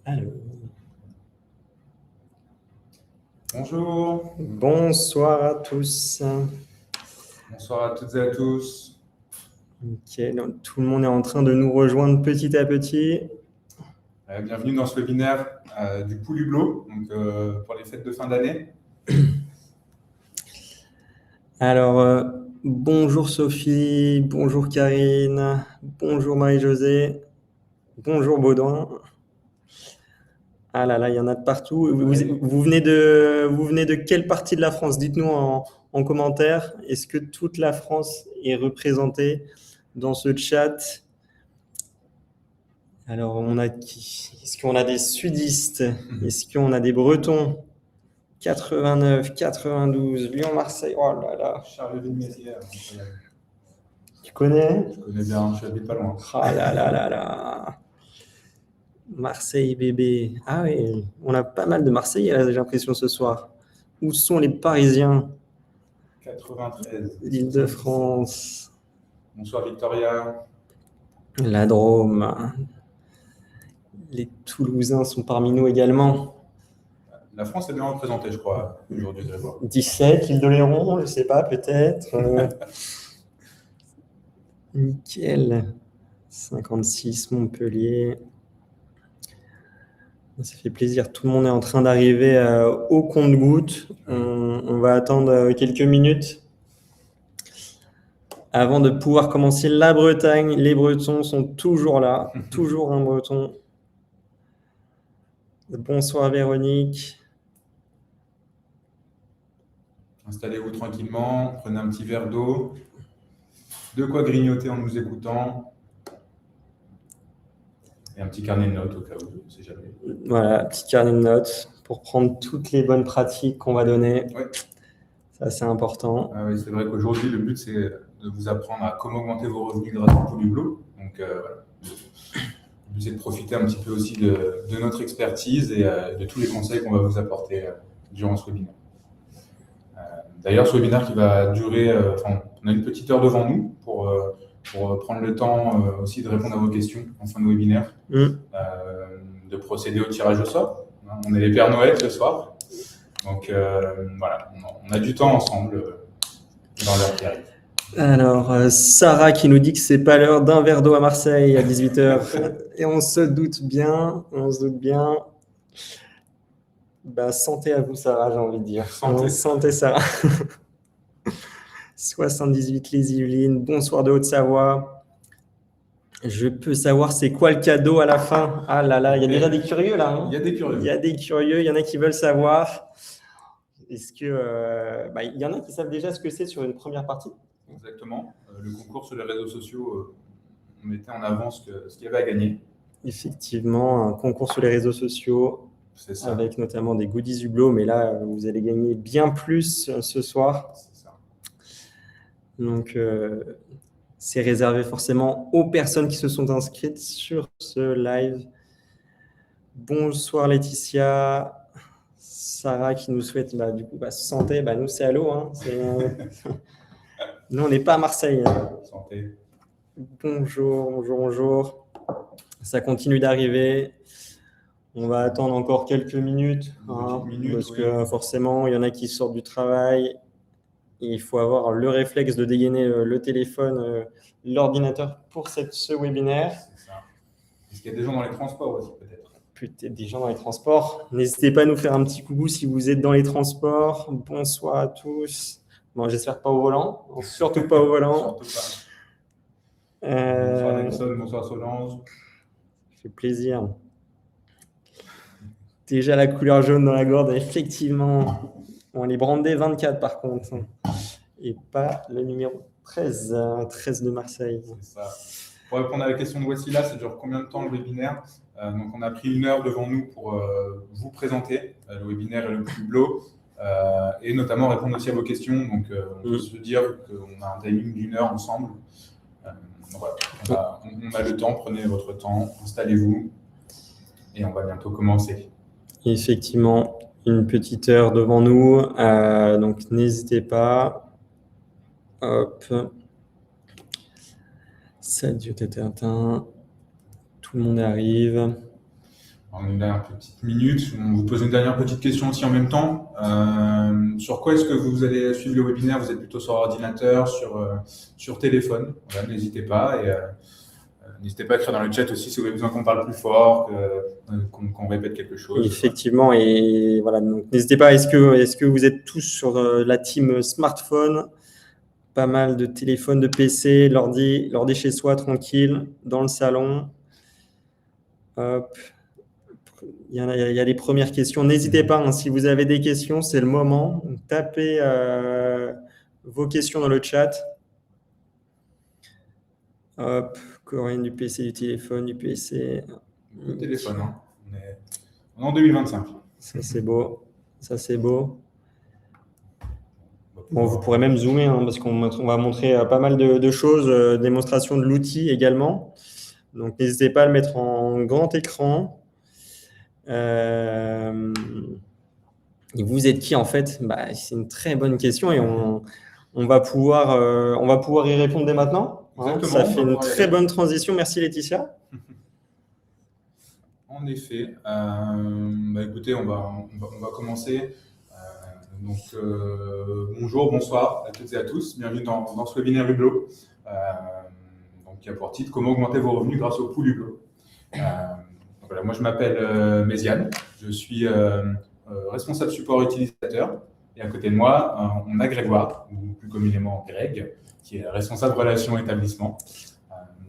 Alors, Bonjour, bonsoir à tous. bonsoir à toutes et à tous. Ok, donc tout le monde est en train de nous rejoindre petit à petit. Bienvenue dans ce webinaire du Poulublo, donc, pour les fêtes de fin d'année. Alors, bonjour Sophie, bonjour Karine, bonjour Marie-Josée, bonjour Baudouin. Ah là là, il y en a de partout. Vous venez de quelle partie de la France? Dites-nous en commentaire. Est-ce que toute la France est représentée dans ce chat? Alors, on a qui? Est-ce qu'on a des sudistes? Est-ce qu'on a des Bretons? 89, 92, Lyon-Marseille. Oh là là. Charleville-Mézières, Tu connais? je connais bien, je n'habite pas loin. Ah là là là là. Marseille bébé. Ah oui, on a pas mal de Marseillais là, j'ai l'impression ce soir. Où sont les Parisiens? 93. L'Île-de-France, Bonsoir Victoria. la Drôme. Les Toulousains sont parmi nous également. La France est bien représentée, je crois, aujourd'hui, Grégoire. 17, l'île de Léron, je sais pas, peut-être. Nickel. 56, Montpellier. Ça fait plaisir. Tout le monde est en train d'arriver au compte-gouttes. On va attendre quelques minutes avant de pouvoir commencer la Bretagne. Les Bretons sont toujours là. Toujours un Breton. Bonsoir Véronique. Installez-vous tranquillement, prenez un petit verre d'eau, de quoi grignoter en nous écoutant, et un petit carnet de notes au cas où, on ne sait jamais. Voilà, petit carnet de notes pour prendre toutes les bonnes pratiques qu'on va donner. Ouais. Ça, c'est important. Ah oui, c'est vrai qu'aujourd'hui, le but, c'est de vous apprendre à comment augmenter vos revenus grâce au Poulublo. Donc, voilà. Le but, c'est de profiter un petit peu aussi de notre expertise et de tous les conseils qu'on va vous apporter durant ce webinaire. D'ailleurs, ce webinaire qui va durer, on a une petite heure devant nous pour prendre le temps aussi de répondre à vos questions en fin de webinaire, de procéder au tirage au sort. On est les Pères Noël ce soir. Donc voilà, on a du temps ensemble dans l'heure qui arrive. Alors, Sarah qui nous dit que c'est pas l'heure d'un verre d'eau à Marseille à 18h. Et on se doute bien, Bah, santé à vous, Sarah, j'ai envie de dire. Santé Sarah. 78 les Yvelines, bonsoir de Haute-Savoie. Je peux savoir c'est quoi le cadeau à la fin? Ah là là, il y a déjà des curieux là. Hein, il y a des curieux. Il y a des curieux, il y en a qui veulent savoir. Est-ce que il y en a qui savent déjà ce que c'est sur une première partie? Exactement. Le concours sur les réseaux sociaux, on mettait en avant ce qu'il y avait à gagner. Effectivement, un concours sur les réseaux sociaux avec notamment des goodies Hublot, mais là, vous allez gagner bien plus ce soir. C'est ça. Donc, c'est réservé forcément aux personnes qui se sont inscrites sur ce live. Bonsoir Laetitia. Sarah qui nous souhaite du coup santé. Nous, c'est à l'eau. Hein. Nous, on n'est pas à Marseille. Santé. Bonjour. Ça continue d'arriver. On va attendre encore quelques minutes. Parce que forcément, il y en a qui sortent du travail. Il faut avoir le réflexe de dégainer le téléphone, l'ordinateur pour ce webinaire. C'est ça. Est-ce qu'il y a des gens dans les transports aussi, peut-être? Peut-être des gens dans les transports. N'hésitez pas à nous faire un petit coucou si vous êtes dans les transports. Bonsoir à tous. Bon, j'espère pas au volant. Surtout pas au volant. Surtout pas. Bonsoir Nelson, bonsoir Solange. Ça fait plaisir. Déjà la couleur jaune dans la gorge, effectivement. On est brandé 24 par contre. Et pas le numéro 13, 13 de Marseille. C'est ça. Pour répondre à la question de Wassila, ça dure combien de temps le webinaire? Donc on a pris 1 heure devant nous pour vous présenter le webinaire et le Poulublo, et notamment répondre aussi à vos questions. Donc on peut se dire qu'on a un timing d'1 heure ensemble. Voilà. On a le temps, prenez votre temps, installez-vous et on va bientôt commencer. Effectivement, une petite heure devant nous, donc n'hésitez pas. Hop. Ça a dû être éteint. Tout le monde arrive. En une dernière petite minute, on vous pose une dernière petite question aussi en même temps. Sur quoi est-ce que vous allez suivre le webinaire? Vous êtes plutôt sur ordinateur, sur téléphone? Voilà, n'hésitez pas. Et n'hésitez pas à écrire dans le chat aussi si vous avez besoin qu'on parle plus fort, qu'on répète quelque chose. Effectivement, et voilà, donc n'hésitez pas. Est-ce que vous êtes tous sur la team smartphone? Pas mal de téléphones, de PC, l'ordi chez soi, tranquille, dans le salon. Hop. Il y a les premières questions. N'hésitez pas, hein, si vous avez des questions, c'est le moment. Tapez vos questions dans le chat. Hop, Corinne, du PC, du téléphone, du PC. Le téléphone, hein. On est en 2025. Ça, c'est beau. Ça, c'est beau. Bon, vous pourrez même zoomer, hein, parce qu'on va montrer pas mal de choses, démonstration de l'outil également. Donc, n'hésitez pas à le mettre en grand écran. Et vous êtes qui en fait? C'est une très bonne question et on va pouvoir y répondre dès maintenant. Ça fait une très bonne transition. Merci Laetitia. En effet. Écoutez, on va commencer. Bonjour, bonsoir à toutes et à tous. Bienvenue dans ce webinaire Hublot, qui a pour titre « Comment augmenter vos revenus grâce au pool Hublot ». Voilà, moi, je m'appelle Méziane. Je suis responsable support utilisateur. Et à côté de moi, on a Grégoire, ou plus communément Greg, qui est responsable relations établissement.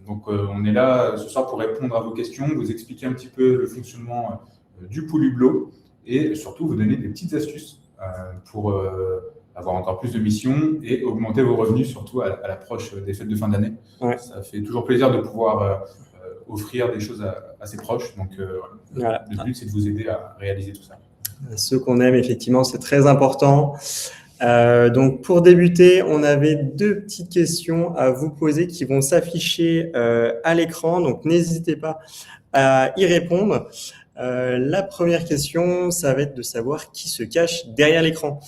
On est là ce soir pour répondre à vos questions, vous expliquer un petit peu le fonctionnement du pool Hublot et surtout vous donner des petites astuces pour avoir encore plus de missions et augmenter vos revenus, surtout à l'approche des fêtes de fin d'année. Ouais. Ça fait toujours plaisir de pouvoir offrir des choses à ses proches. Donc, voilà. Le but, c'est de vous aider à réaliser tout ça. Ceux qu'on aime, effectivement, c'est très important. Donc, pour débuter, on avait deux petites questions à vous poser qui vont s'afficher à l'écran. Donc, n'hésitez pas à y répondre. La première question, ça va être de savoir qui se cache derrière l'écran.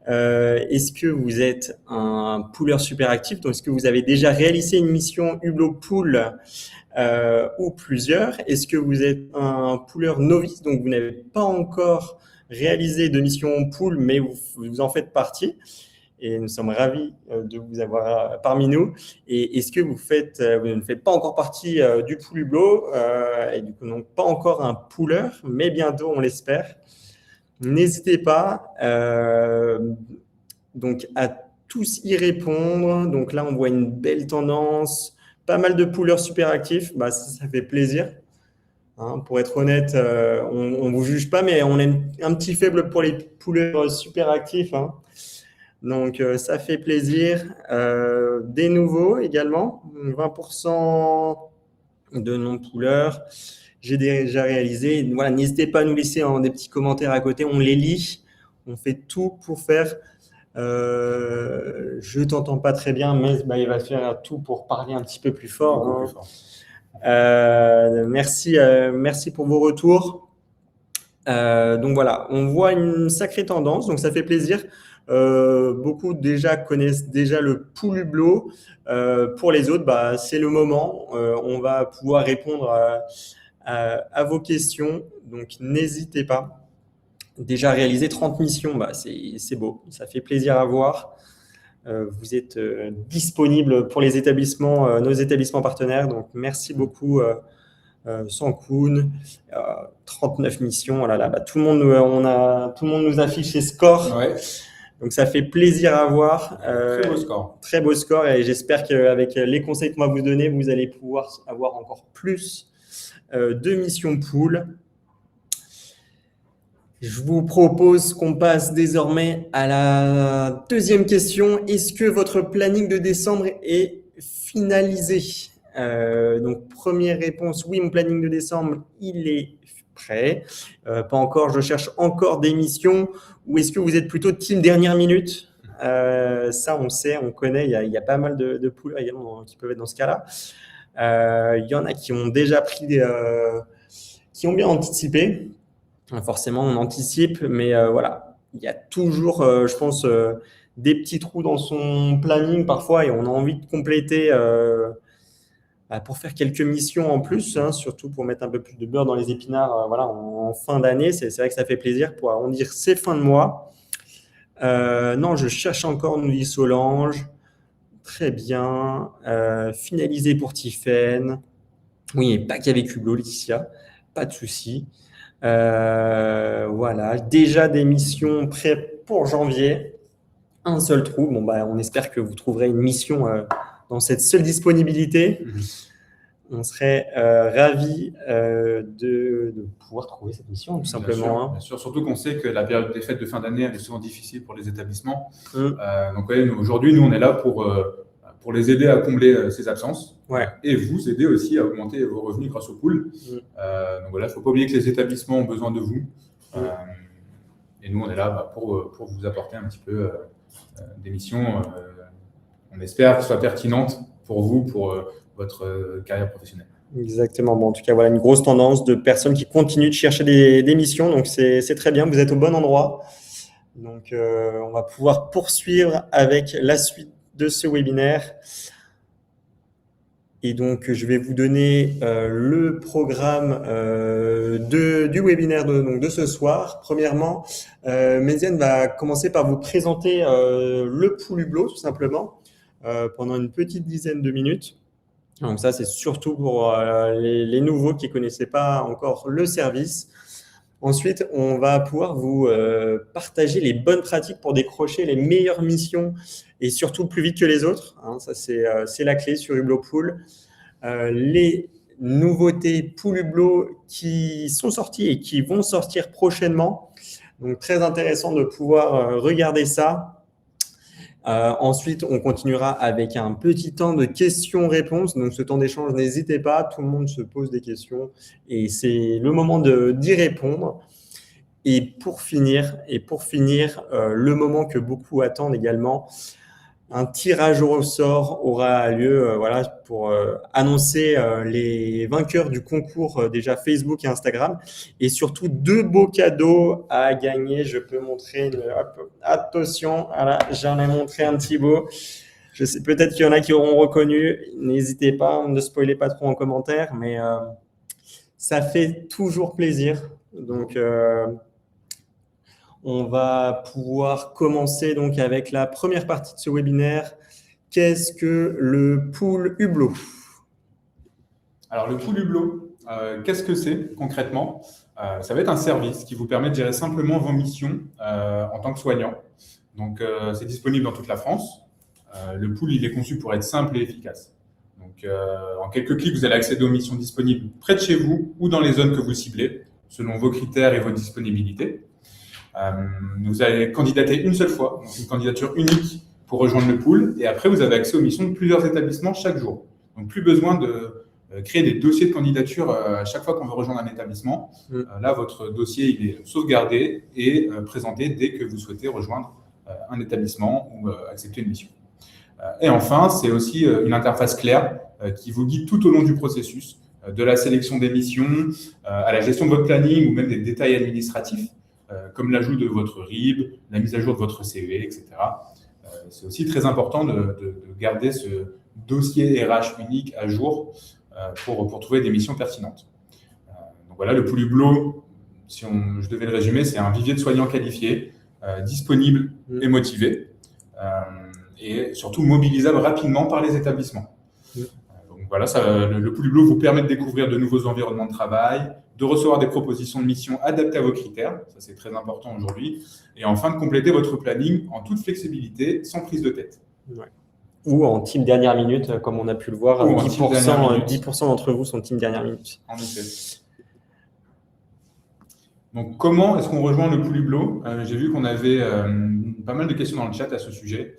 Est-ce que vous êtes un pooleur super actif? Donc, est-ce que vous avez déjà réalisé une mission Hublot Pool ou plusieurs? Est-ce que vous êtes un pooleur novice, donc vous n'avez pas encore réalisé de mission pool, mais vous en faites partie? Et nous sommes ravis de vous avoir parmi nous. Et est-ce que vous ne faites pas encore partie du pool Hublot et du coup, non, pas encore un pooleur, mais bientôt, on l'espère. N'hésitez pas donc à tous y répondre. Donc là, on voit une belle tendance. Pas mal de poolers super actifs, ça fait plaisir. Hein, pour être honnête, on ne vous juge pas, mais on a un petit faible pour les poolers super actifs. Hein. Donc, ça fait plaisir. Des nouveaux également, 20% de non-poolers. J'ai déjà réalisé. Voilà, n'hésitez pas à nous laisser des petits commentaires à côté. On les lit. On fait tout pour faire. Je ne t'entends pas très bien, mais il va faire tout pour parler un petit peu plus fort. Hein. Merci pour vos retours. Donc voilà, on voit une sacrée tendance, donc ça fait plaisir. Beaucoup déjà connaissent déjà le pool Hublot. Pour les autres, c'est le moment. On va pouvoir répondre à vos questions, donc n'hésitez pas. Déjà réalisé 30 missions, c'est beau, ça fait plaisir à voir. Vous êtes disponible pour les établissements, nos établissements partenaires, donc merci beaucoup Sankoun, 39 missions, oh là là, tout le monde nous affiche ses scores. Ouais. Donc ça fait plaisir à voir. Très beau score. Très beau score, et j'espère qu'avec les conseils qu'on va vous donner, vous allez pouvoir avoir encore plus de missions pool. Je vous propose qu'on passe désormais à la deuxième question. Est-ce que votre planning de décembre est finalisé? Donc, première réponse, oui, mon planning de décembre, il est prêt. Pas encore, je cherche encore des missions. Ou est-ce que vous êtes plutôt team dernière minute? Ça, on sait, on connaît, il y a pas mal de poules également qui peuvent être dans ce cas-là. Il y en a qui ont déjà pris qui ont bien anticipé. Forcément, on anticipe, mais voilà, il y a toujours, je pense, des petits trous dans son planning parfois, et on a envie de compléter pour faire quelques missions en plus, hein, surtout pour mettre un peu plus de beurre dans les épinards voilà, en fin d'année. C'est vrai que ça fait plaisir pour arrondir ces fins de mois. Non, je cherche encore, nous dit Solange. Très bien. Finalisé pour Tiffaine. Oui, pas qu'avec Hublot, Laetitia. Pas de souci. Voilà. Déjà des missions prêtes pour janvier. Un seul trou. Bon, bah, on espère que vous trouverez une mission dans cette seule disponibilité. On serait ravis de pouvoir trouver cette mission, tout simplement. Bien sûr, surtout qu'on sait que la période des fêtes de fin d'année elle est souvent difficile pour les établissements. Donc ouais, aujourd'hui, nous, on est là pour les aider à combler ces absences et vous aider aussi à augmenter vos revenus grâce au pool. Donc voilà, il ne faut pas oublier que les établissements ont besoin de vous. Et nous, on est là pour vous apporter un petit peu des missions, on espère, qui soient pertinentes pour vous, pour votre carrière professionnelle. Exactement. Bon, en tout cas, voilà une grosse tendance de personnes qui continuent de chercher des missions. Donc, c'est très bien. Vous êtes au bon endroit. Donc, on va pouvoir poursuivre avec la suite de ce webinaire. Et donc, je vais vous donner le programme du webinaire de ce soir. Premièrement, Méziane va commencer par vous présenter le pool Hublot, tout simplement, pendant une petite dizaine de minutes. Donc ça, c'est surtout pour les nouveaux qui ne connaissaient pas encore le service. Ensuite, on va pouvoir vous partager les bonnes pratiques pour décrocher les meilleures missions et surtout plus vite que les autres. Hein, ça, c'est la clé sur Hublot Pool. Les nouveautés Pool Hublot qui sont sorties et qui vont sortir prochainement. Donc, très intéressant de pouvoir regarder ça. Ensuite, on continuera avec un petit temps de questions-réponses. Donc, ce temps d'échange, n'hésitez pas. Tout le monde se pose des questions et c'est le moment d'y répondre. Et pour finir, le moment que beaucoup attendent également, un tirage au sort aura lieu voilà, pour annoncer les vainqueurs du concours déjà Facebook et Instagram et surtout 2 beaux cadeaux à gagner. Je peux montrer, attention, voilà, j'en ai montré un petit beau. Je sais peut-être qu'il y en a qui auront reconnu. N'hésitez pas, ne spoilez pas trop en commentaire, mais ça fait toujours plaisir. Donc, on va pouvoir commencer donc avec la première partie de ce webinaire. Qu'est-ce que le pool Hublot ? Alors, le pool Hublot, qu'est-ce que c'est concrètement ? Ça va être un service qui vous permet de gérer simplement vos missions en tant que soignant. Donc, c'est disponible dans toute la France. Le pool, il est conçu pour être simple et efficace. Donc, en quelques clics, vous allez accéder aux missions disponibles près de chez vous ou dans les zones que vous ciblez, selon vos critères et votre disponibilité. Vous allez candidater une seule fois, donc une candidature unique pour rejoindre le pool, et après vous avez accès aux missions de plusieurs établissements chaque jour. Donc plus besoin de créer des dossiers de candidature à chaque fois qu'on veut rejoindre un établissement. Là, votre dossier il est sauvegardé et présenté dès que vous souhaitez rejoindre un établissement ou accepter une mission. Et enfin, c'est aussi une interface claire qui vous guide tout au long du processus, de la sélection des missions à la gestion de votre planning ou même des détails administratifs, comme l'ajout de votre RIB, la mise à jour de votre CV, etc. C'est aussi très important de garder ce dossier RH unique à jour pour trouver des missions pertinentes. Donc voilà, le pool Hublot, si je devais le résumer, c'est un vivier de soignants qualifiés, disponibles et motivés, et surtout mobilisables rapidement par les établissements. Donc voilà, le pool Hublot vous permet de découvrir de nouveaux environnements de travail, de recevoir des propositions de missions adaptées à vos critères, ça c'est très important aujourd'hui, et enfin de compléter votre planning en toute flexibilité, sans prise de tête. Ouais. Ou en team dernière minute, comme on a pu le voir, 10% d'entre vous sont team dernière minute. En effet. Donc comment est-ce qu'on rejoint le pool Hublot ? J'ai vu qu'on avait pas mal de questions dans le chat à ce sujet.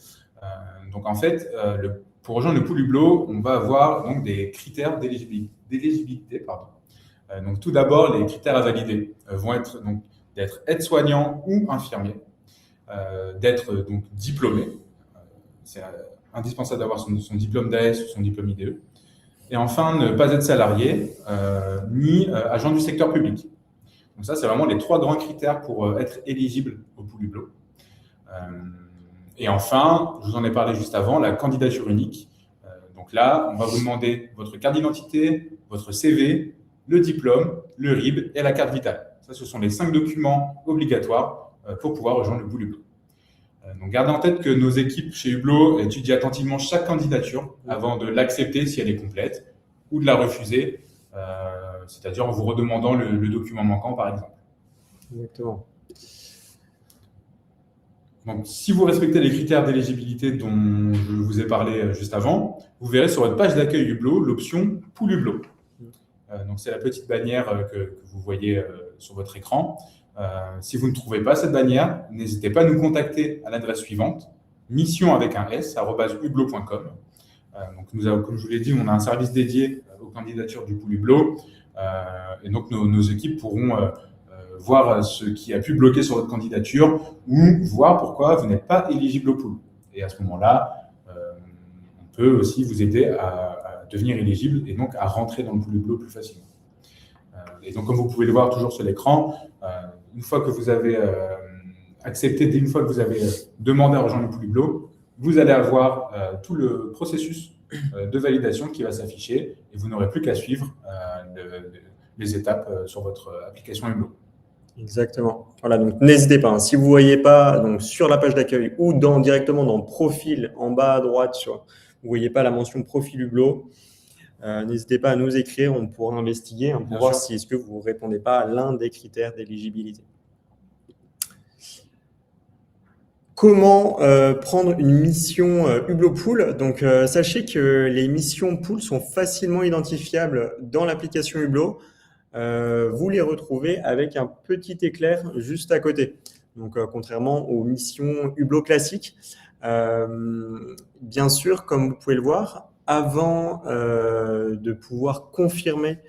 Donc en fait, pour rejoindre le pool Hublot, on va avoir donc des critères d'éligibilité. Donc tout d'abord, les critères à valider vont être donc d'être aide-soignant ou infirmier, d'être donc diplômé, c'est indispensable d'avoir son diplôme d'AS ou son diplôme IDE, et enfin ne pas être salarié ni agent du secteur public. Donc ça, c'est vraiment les 3 grands critères pour être éligible au pool Hublot. Et enfin, je vous en ai parlé juste avant, la candidature unique. Donc là, on va vous demander votre carte d'identité, votre CV, le diplôme, le RIB et la carte vitale. Ça, ce sont les 5 documents obligatoires pour pouvoir rejoindre le pool Hublot. Donc, gardez en tête que nos équipes chez Hublot étudient attentivement chaque candidature avant de l'accepter si elle est complète ou de la refuser, c'est-à-dire en vous redemandant le document manquant, par exemple. Exactement. Donc, si vous respectez les critères d'éligibilité dont je vous ai parlé juste avant, vous verrez sur votre page d'accueil Hublot l'option Pool Hublot. Donc, c'est la petite bannière que vous voyez sur votre écran. Si vous ne trouvez pas cette bannière, n'hésitez pas à nous contacter à l'adresse suivante, mission@hublot.com. Donc, comme je vous l'ai dit, on a un service dédié aux candidatures du pool Hublot. Et donc, nos équipes pourront voir ce qui a pu bloquer sur votre candidature ou voir pourquoi vous n'êtes pas éligible au pool. Et à ce moment-là, on peut aussi vous aider à devenir éligible et donc à rentrer dans le pool Hublot plus facilement. Et donc, comme vous pouvez le voir toujours sur l'écran, une fois que vous avez accepté, une fois que vous avez demandé à rejoindre le pool Hublot, vous allez avoir tout le processus de validation qui va s'afficher et vous n'aurez plus qu'à suivre les étapes sur votre application Hublot. Exactement. Voilà, donc n'hésitez pas. Si vous ne voyez pas donc, sur la page d'accueil ou directement dans Profil en bas à droite, vous ne voyez pas la mention Profil Hublot, n'hésitez pas à nous écrire. On pourra investiguer pour voir si est-ce que vous ne répondez pas à l'un des critères d'éligibilité. Comment prendre une mission Hublot Pool? Donc, sachez que les missions Pool sont facilement identifiables dans l'application Hublot. Vous les retrouvez avec un petit éclair juste à côté. Donc, contrairement aux missions Hublot classiques, bien sûr, comme vous pouvez le voir, avant de pouvoir confirmer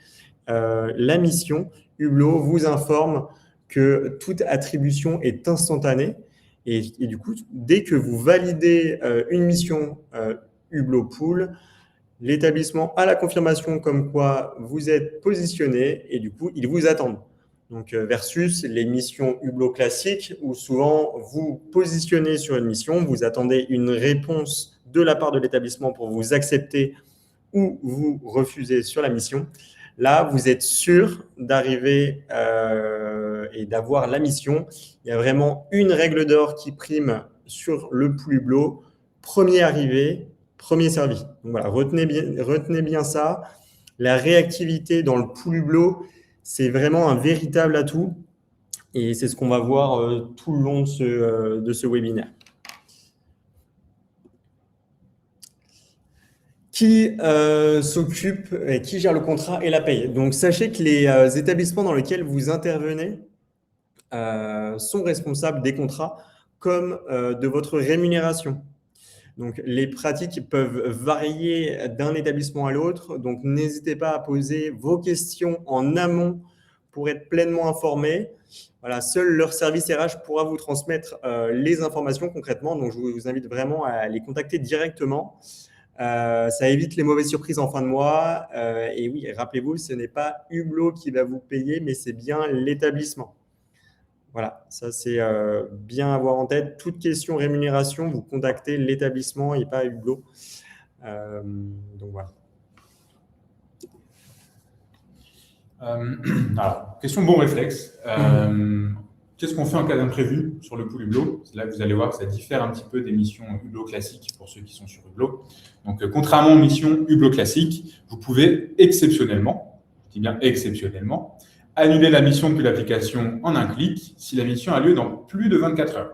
la mission, Hublot vous informe que toute attribution est instantanée. Et du coup, dès que vous validez une mission Hublot Pool, l'établissement a la confirmation comme quoi vous êtes positionné et du coup, ils vous attendent. Donc, versus les missions Hublot classiques où souvent vous positionnez sur une mission, vous attendez une réponse de la part de l'établissement pour vous accepter ou vous refuser sur la mission. Là, vous êtes sûr d'arriver et d'avoir la mission. Il y a vraiment une règle d'or qui prime sur le pool Hublot. Premier arrivé, premier servi. Donc voilà, retenez bien ça. La réactivité dans le pool Hublot, c'est vraiment un véritable atout. Et c'est ce qu'on va voir tout le long de ce webinaire. Qui s'occupe et qui gère le contrat et la paye. Donc, sachez que les établissements dans lesquels vous intervenez sont responsables des contrats comme de votre rémunération. Donc, les pratiques peuvent varier d'un établissement à l'autre. Donc, n'hésitez pas à poser vos questions en amont pour être pleinement informé. Voilà, seul leur service RH pourra vous transmettre les informations concrètement. Donc, je vous invite vraiment à les contacter directement. Ça évite les mauvaises surprises en fin de mois. Et oui, rappelez-vous, ce n'est pas Hublot qui va vous payer, mais c'est bien l'établissement. Voilà, ça c'est bien à avoir en tête. Toute question rémunération, vous contactez l'établissement et pas Hublot. Donc voilà. Alors, question bon réflexe. Qu'est-ce qu'on fait en cas d'imprévu sur le pool Hublot? C'est là que vous allez voir que ça diffère un petit peu des missions Hublot classiques pour ceux qui sont sur Hublot. Donc, contrairement aux missions Hublot classiques, vous pouvez exceptionnellement, je dis bien exceptionnellement, annuler la mission depuis l'application en un clic si la mission a lieu dans plus de 24 heures.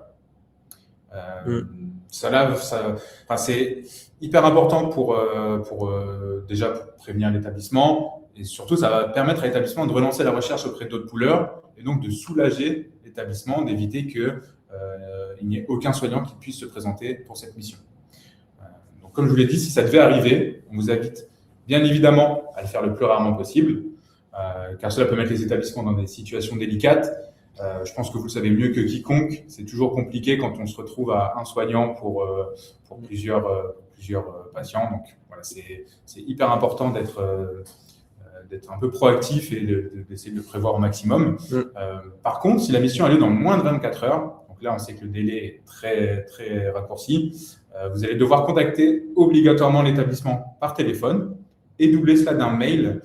C'est hyper important pour déjà pour prévenir l'établissement et surtout ça va permettre à l'établissement de relancer la recherche auprès d'autres poolers et donc de soulager l'établissement, d'éviter qu'il n'y ait aucun soignant qui puisse se présenter pour cette mission. Donc, comme je vous l'ai dit, si ça devait arriver, on vous invite bien évidemment à le faire le plus rarement possible, car cela peut mettre les établissements dans des situations délicates. Je pense que vous le savez mieux que quiconque, c'est toujours compliqué quand on se retrouve à un soignant pour plusieurs patients. Donc, voilà, c'est hyper important d'être un peu proactif et d'essayer de le prévoir au maximum. Par contre, si la mission a lieu dans moins de 24 heures, donc là on sait que le délai est très, très raccourci, vous allez devoir contacter obligatoirement l'établissement par téléphone et doubler cela d'un mail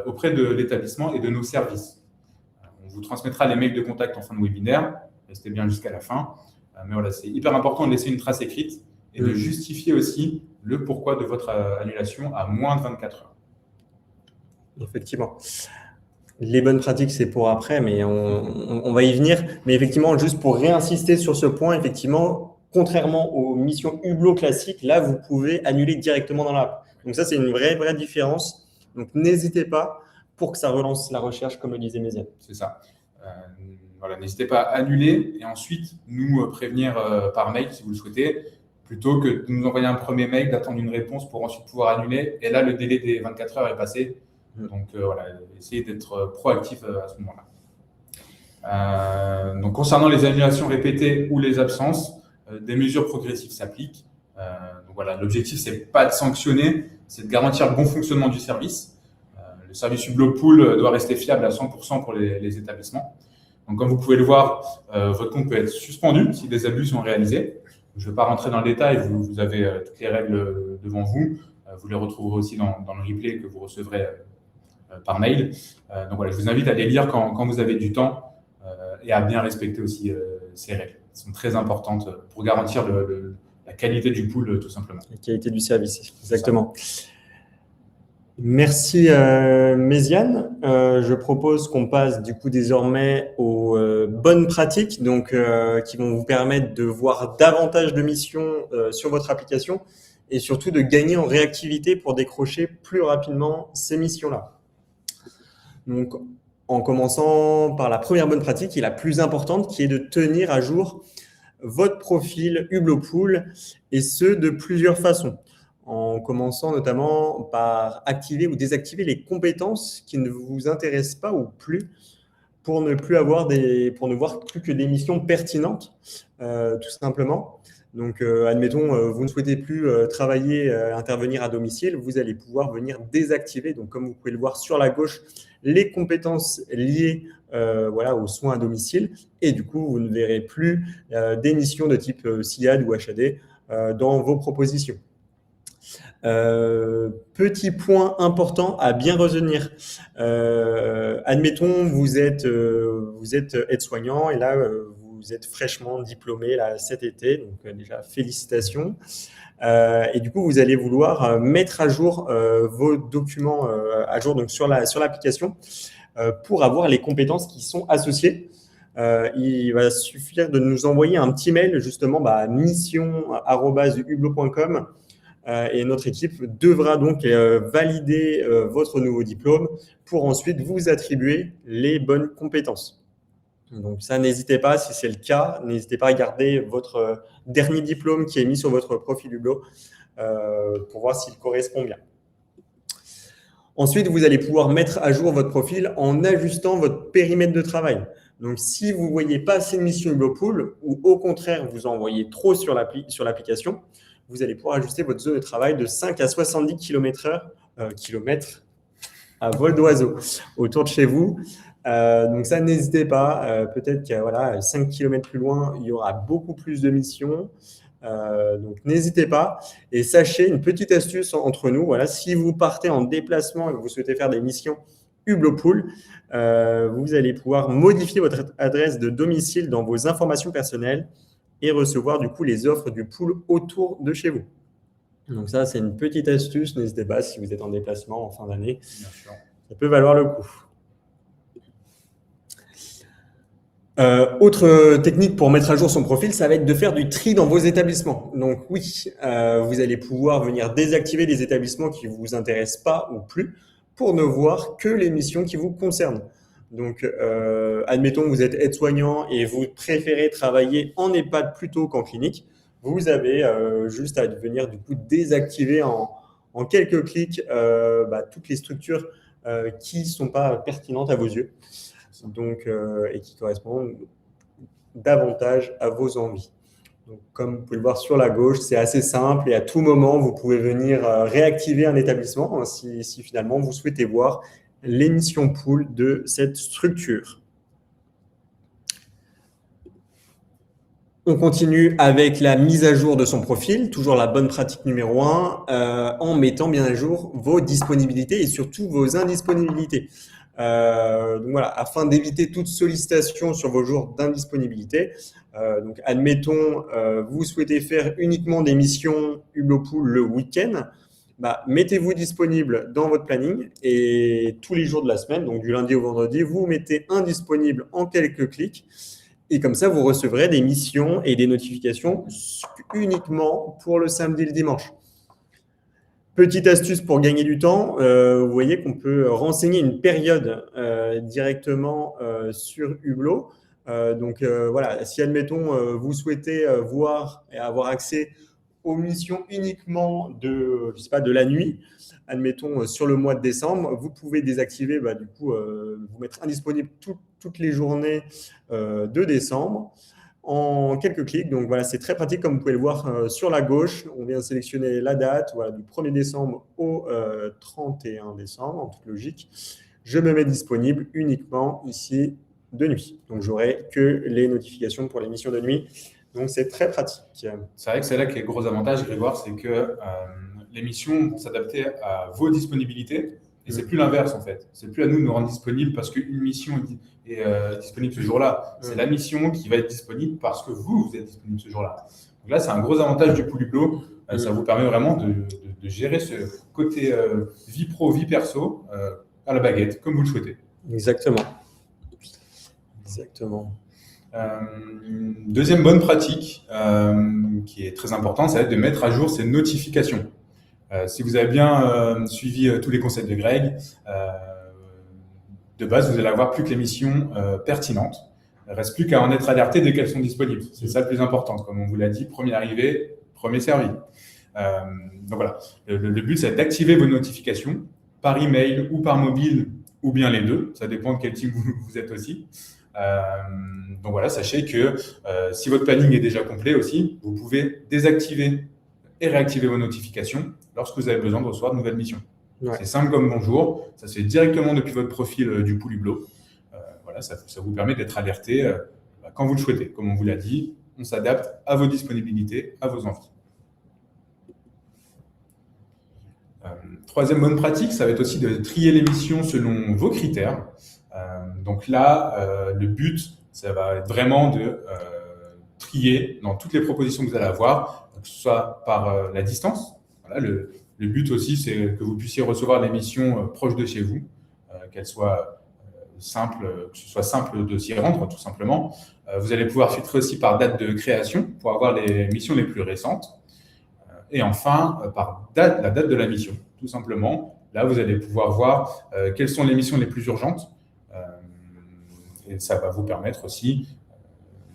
auprès de l'établissement et de nos services. On vous transmettra les mails de contact en fin de webinaire. Restez bien jusqu'à la fin. Mais voilà, c'est hyper important de laisser une trace écrite et de justifier aussi le pourquoi de votre annulation à moins de 24 heures. Effectivement. Les bonnes pratiques, c'est pour après, mais on va y venir. Mais effectivement, juste pour réinsister sur ce point, effectivement, contrairement aux missions Hublot classiques, là, vous pouvez annuler directement dans l'app. Donc ça, c'est une vraie différence. Donc n'hésitez pas pour que ça relance la recherche, comme le disait Méziane. C'est ça. Voilà, n'hésitez pas à annuler et ensuite nous prévenir par mail si vous le souhaitez, plutôt que de nous envoyer un premier mail, d'attendre une réponse pour ensuite pouvoir annuler. Et là, le délai des 24 heures est passé. Donc voilà, essayez d'être proactif à ce moment-là. Donc concernant les annulations répétées ou les absences, des mesures progressives s'appliquent. Donc voilà, l'objectif, c'est pas de sanctionner, c'est de garantir le bon fonctionnement du service. Le service Hublot Pool doit rester fiable à 100% pour les établissements. Donc comme vous pouvez le voir, votre compte peut être suspendu si des abus sont réalisés. Je ne vais pas rentrer dans le détail, vous avez toutes les règles devant vous. Vous les retrouverez aussi dans le replay que vous recevrez par mail. Donc voilà, je vous invite à les lire quand vous avez du temps et à bien respecter aussi ces règles. Elles sont très importantes pour garantir la qualité du pool, tout simplement. La qualité du service, exactement. Merci Méziane. Je propose qu'on passe du coup désormais aux bonnes pratiques, donc qui vont vous permettre de voir davantage de missions sur votre application et surtout de gagner en réactivité pour décrocher plus rapidement ces missions-là. Donc, en commençant par la première bonne pratique, qui est la plus importante, qui est de tenir à jour votre profil Hublot Pool, et ce, de plusieurs façons. En commençant notamment par activer ou désactiver les compétences qui ne vous intéressent pas ou plus, pour ne voir plus que des missions pertinentes, tout simplement. Donc, admettons, vous ne souhaitez plus intervenir à domicile, vous allez pouvoir venir désactiver, donc comme vous pouvez le voir sur la gauche, les compétences liées aux soins à domicile. Et du coup, vous ne verrez plus des missions de type SIAD ou HAD dans vos propositions. Petit point important à bien retenir. Admettons, vous êtes aide-soignant et là, vous êtes fraîchement diplômé là, cet été, donc déjà félicitations. Et du coup, vous allez vouloir mettre à jour vos documents à jour donc sur l'application pour avoir les compétences qui sont associées. Il va suffire de nous envoyer un petit mail justement mission@hublot.com et notre équipe devra donc valider votre nouveau diplôme pour ensuite vous attribuer les bonnes compétences. Donc ça, n'hésitez pas, si c'est le cas, n'hésitez pas à garder votre dernier diplôme qui est mis sur votre profil Hublot pour voir s'il correspond bien. Ensuite, vous allez pouvoir mettre à jour votre profil en ajustant votre périmètre de travail. Donc, si vous ne voyez pas assez de missions Hublot Pool ou au contraire, vous en voyez trop sur l'application, vous allez pouvoir ajuster votre zone de travail de 5 à 70 km à vol d'oiseau autour de chez vous. Donc ça, n'hésitez pas. Peut-être qu'à 5 km plus loin, il y aura beaucoup plus de missions. Donc n'hésitez pas. Et sachez, une petite astuce entre nous, si vous partez en déplacement et que vous souhaitez faire des missions Hublot Pool, vous allez pouvoir modifier votre adresse de domicile dans vos informations personnelles et recevoir du coup les offres du pool autour de chez vous. Donc ça, c'est une petite astuce. N'hésitez pas si vous êtes en déplacement en fin d'année. Ça peut valoir le coup. Autre technique pour mettre à jour son profil, ça va être de faire du tri dans vos établissements. Donc oui, vous allez pouvoir venir désactiver des établissements qui ne vous intéressent pas ou plus pour ne voir que les missions qui vous concernent. Donc, admettons que vous êtes aide-soignant et vous préférez travailler en EHPAD plutôt qu'en clinique. Vous avez juste à venir du coup désactiver en quelques clics toutes les structures qui ne sont pas pertinentes à vos yeux. Donc, et qui correspondent davantage à vos envies. Donc, comme vous pouvez le voir sur la gauche, c'est assez simple et à tout moment, vous pouvez venir réactiver un établissement si finalement vous souhaitez voir les missions pool de cette structure. On continue avec la mise à jour de son profil, toujours la bonne pratique numéro 1, en mettant bien à jour vos disponibilités et surtout vos indisponibilités. Donc voilà, afin d'éviter toute sollicitation sur vos jours d'indisponibilité. Donc admettons, vous souhaitez faire uniquement des missions Hublot Pool le week-end. Mettez-vous disponible dans votre planning et tous les jours de la semaine, donc du lundi au vendredi, vous mettez indisponible en quelques clics. Et comme ça, vous recevrez des missions et des notifications uniquement pour le samedi et le dimanche. Petite astuce pour gagner du temps, vous voyez qu'on peut renseigner une période directement sur Hublot. Donc voilà, si admettons, vous souhaitez voir et avoir accès aux missions uniquement de, je sais pas, de la nuit, admettons sur le mois de décembre, vous pouvez désactiver, du coup, vous mettre indisponible toutes les journées de décembre en quelques clics. Donc voilà, c'est très pratique comme vous pouvez le voir sur la gauche. On vient sélectionner la date voilà, du 1er décembre au 31 décembre, en toute logique. Je me mets disponible uniquement ici de nuit. Donc j'aurai que les notifications pour les missions de nuit. Donc c'est très pratique. C'est vrai que c'est là qu'il y a le gros avantage, Grégoire, c'est que les missions vont s'adapter à vos disponibilités. Et c'est plus l'inverse en fait. C'est plus à nous de nous rendre disponibles parce qu'une mission est disponible ce jour-là. C'est la mission qui va être disponible parce que vous êtes disponible ce jour-là. Donc là, c'est un gros avantage du pool Hublot. Ça vous permet vraiment de gérer ce côté vie pro, vie perso à la baguette, comme vous le souhaitez. Exactement. Exactement. Deuxième bonne pratique qui est très importante, ça va être de mettre à jour ses notifications. Si vous avez bien suivi tous les conseils de Greg, de base, vous allez avoir plus que les missions pertinentes. Il ne reste plus qu'à en être alerté dès qu'elles sont disponibles. C'est ça le plus important. Comme on vous l'a dit, premier arrivé, premier servi. Donc voilà, le but, c'est d'activer vos notifications par email ou par mobile, ou bien les deux. Ça dépend de quel team vous êtes aussi. Donc voilà, sachez que si votre planning est déjà complet aussi, vous pouvez désactiver et réactiver vos notifications lorsque vous avez besoin de recevoir de nouvelles missions. Ouais. C'est simple comme bonjour, ça se fait directement depuis votre profil du pool Hublot. Voilà, ça vous permet d'être alerté quand vous le souhaitez. Comme on vous l'a dit, on s'adapte à vos disponibilités, à vos envies. Troisième bonne pratique, ça va être aussi de trier les missions selon vos critères. Donc là, le but, ça va être vraiment de trier dans toutes les propositions que vous allez avoir, que ce soit par la distance. Voilà, le but aussi, c'est que vous puissiez recevoir les missions proches de chez vous, qu'elles soient simples, que ce soit simple de s'y rendre, tout simplement. Vous allez pouvoir filtrer aussi par date de création pour avoir les missions les plus récentes. Et enfin, par date, la date de la mission, tout simplement. Là, vous allez pouvoir voir quelles sont les missions les plus urgentes. Et ça va vous permettre aussi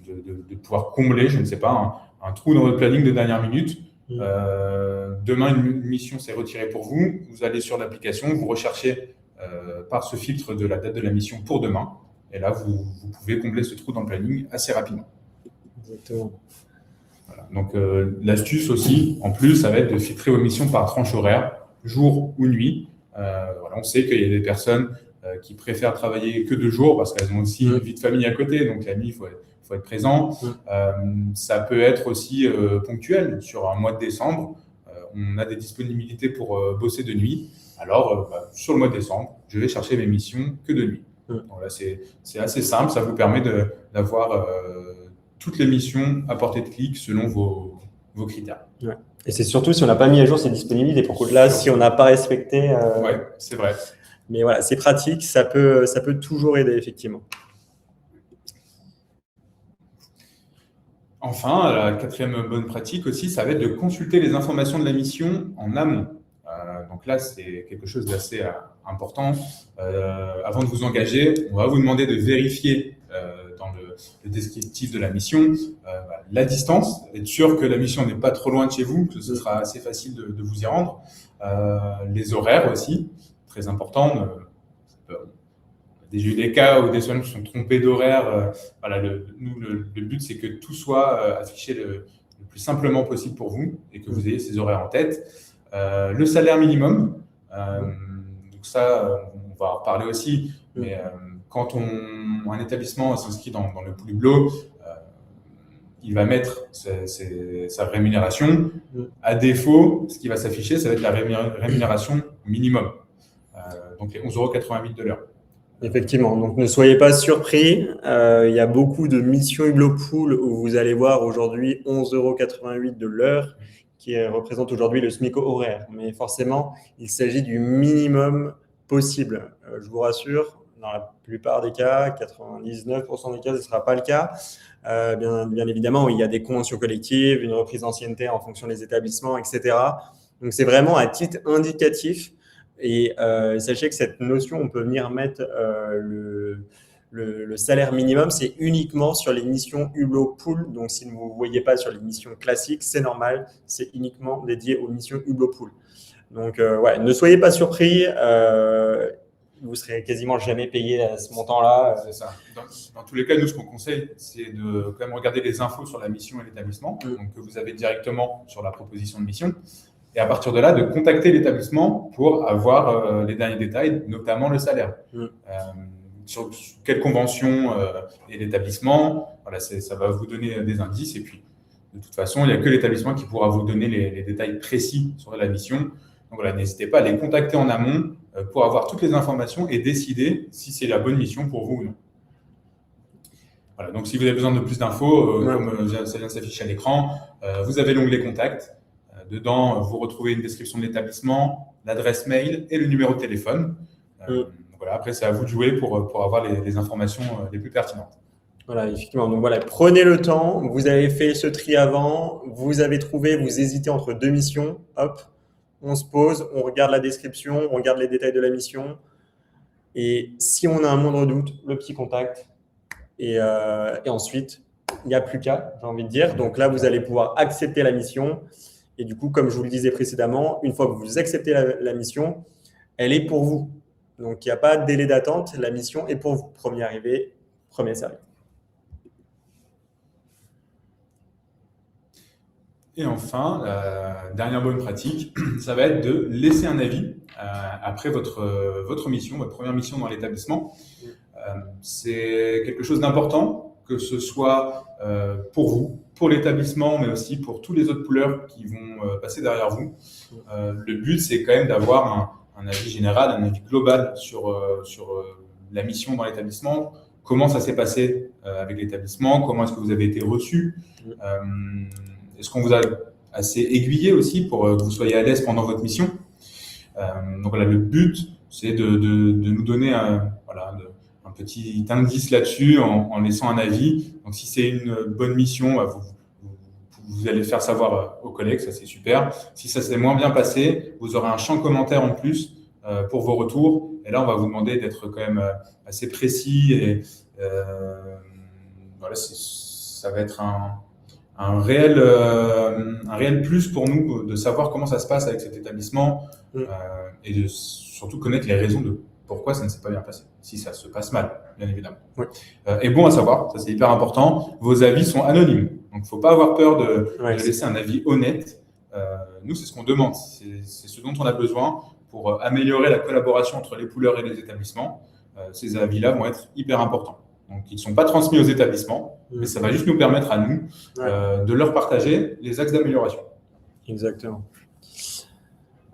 de pouvoir combler, je ne sais pas, un trou dans votre planning de dernière minute. Demain, une mission s'est retirée pour vous. Vous allez sur l'application, vous recherchez par ce filtre de la date de la mission pour demain. Et là, vous pouvez combler ce trou dans le planning assez rapidement. Exactement. Voilà. Donc, l'astuce aussi, en plus, ça va être de filtrer vos missions par tranche horaire, jour ou nuit. Voilà, on sait qu'il y a des personnes qui préfèrent travailler que 2 jours parce qu'elles ont aussi une vie de famille à côté. Donc, la nuit, il faut être présent. Ça peut être aussi ponctuel. Sur un mois de décembre, on a des disponibilités pour bosser de nuit. Alors, sur le mois de décembre, je vais chercher mes missions que de nuit. Donc là, c'est assez simple. Ça vous permet d'avoir toutes les missions à portée de clic selon vos critères. Ouais. Et c'est surtout si on n'a pas mis à jour ces disponibilités. Pour que là, si on n'a pas respecté… Oui, c'est vrai. Mais voilà, c'est pratique. Ça peut toujours aider, effectivement. Enfin, la quatrième bonne pratique aussi, ça va être de consulter les informations de la mission en amont. Donc là, c'est quelque chose d'assez important. Avant de vous engager, on va vous demander de vérifier dans le descriptif de la mission la distance, être sûr que la mission n'est pas trop loin de chez vous, que ce sera assez facile de vous y rendre. Les horaires aussi, très important. J'ai eu des cas où des soignants se sont trompés d'horaire. Voilà, le but, c'est que tout soit affiché le plus simplement possible pour vous et que vous ayez ces horaires en tête. Le salaire minimum, donc ça, on va en reparler aussi, mais quand un établissement s'inscrit dans le pool Hublot, il va mettre sa rémunération. À défaut, ce qui va s'afficher, ça va être la rémunération minimum. Donc les 11,88 € de l'heure. Effectivement, donc ne soyez pas surpris. Il y a beaucoup de missions Hublot Pool où vous allez voir aujourd'hui 11,88 € de l'heure qui représente aujourd'hui le SMIC horaire. Mais forcément, il s'agit du minimum possible. Je vous rassure, dans la plupart des cas, 99% des cas, ce ne sera pas le cas. Bien évidemment, il y a des conventions collectives, une reprise d'ancienneté en fonction des établissements, etc. Donc, c'est vraiment à titre indicatif. Et sachez que cette notion, on peut venir mettre le salaire minimum, c'est uniquement sur les missions Hublot Pool. Donc, si vous ne voyez pas sur les missions classiques, c'est normal, c'est uniquement dédié aux missions Hublot Pool. Donc, ne soyez pas surpris. Vous serez quasiment jamais payé à ce montant-là. C'est ça. Dans tous les cas, nous, ce qu'on conseille, c'est de quand même regarder les infos sur la mission et l'établissement, donc que vous avez directement sur la proposition de mission. Et à partir de là, de contacter l'établissement pour avoir les derniers détails, notamment le salaire. Sur quelle convention est l'établissement, voilà, ça va vous donner des indices. Et puis, de toute façon, il n'y a que l'établissement qui pourra vous donner les détails précis sur la mission. Donc voilà, n'hésitez pas à les contacter en amont pour avoir toutes les informations et décider si c'est la bonne mission pour vous ou non. Voilà, donc si vous avez besoin de plus d'infos, comme ça vient de s'afficher à l'écran, vous avez l'onglet Contact. Dedans, vous retrouvez une description de l'établissement, l'adresse mail et le numéro de téléphone. Voilà, après, c'est à vous de jouer pour avoir les informations les plus pertinentes. Voilà, effectivement. Donc voilà, prenez le temps. Vous avez fait ce tri avant. Vous avez trouvé, vous hésitez entre deux missions. Hop, on se pose, on regarde la description, on regarde les détails de la mission. Et si on a un moindre doute, le petit contact. Et ensuite, il n'y a plus qu'à, j'ai envie de dire. Donc là, vous allez pouvoir accepter la mission. Et du coup, comme je vous le disais précédemment, une fois que vous acceptez la mission, elle est pour vous. Donc, il n'y a pas de délai d'attente. La mission est pour vous. Premier arrivé, premier servi. Et enfin, la dernière bonne pratique, ça va être de laisser un avis après votre mission, votre première mission dans l'établissement. C'est quelque chose d'important, que ce soit pour vous, pour l'établissement, mais aussi pour tous les autres poolers qui vont passer derrière vous. Le but, c'est quand même d'avoir un avis général, un avis global sur la mission dans l'établissement. Comment ça s'est passé avec l'établissement? Comment est-ce que vous avez été reçu? Est-ce qu'on vous a assez aiguillé aussi pour que vous soyez à l'aise pendant votre mission? Donc voilà, le but, c'est de nous donner un petit indice là-dessus en laissant un avis. Donc si c'est une bonne mission, vous allez le faire savoir aux collègues, ça c'est super. Si ça s'est moins bien passé, vous aurez un champ commentaire en plus pour vos retours. Et là, on va vous demander d'être quand même assez précis. Et voilà, ça va être un réel plus pour nous de savoir comment ça se passe avec cet établissement et de surtout connaître les raisons de pourquoi ça ne s'est pas bien passé, si ça se passe mal, bien évidemment. Et bon à savoir, ça c'est hyper important, vos avis sont anonymes. Donc, il ne faut pas avoir peur de laisser un avis honnête. Nous, c'est ce qu'on demande, c'est ce dont on a besoin pour améliorer la collaboration entre les poolers et les établissements. Ces avis-là vont être hyper importants. Donc, ils ne sont pas transmis aux établissements, mais ça va juste nous permettre à nous de leur partager les axes d'amélioration. Exactement.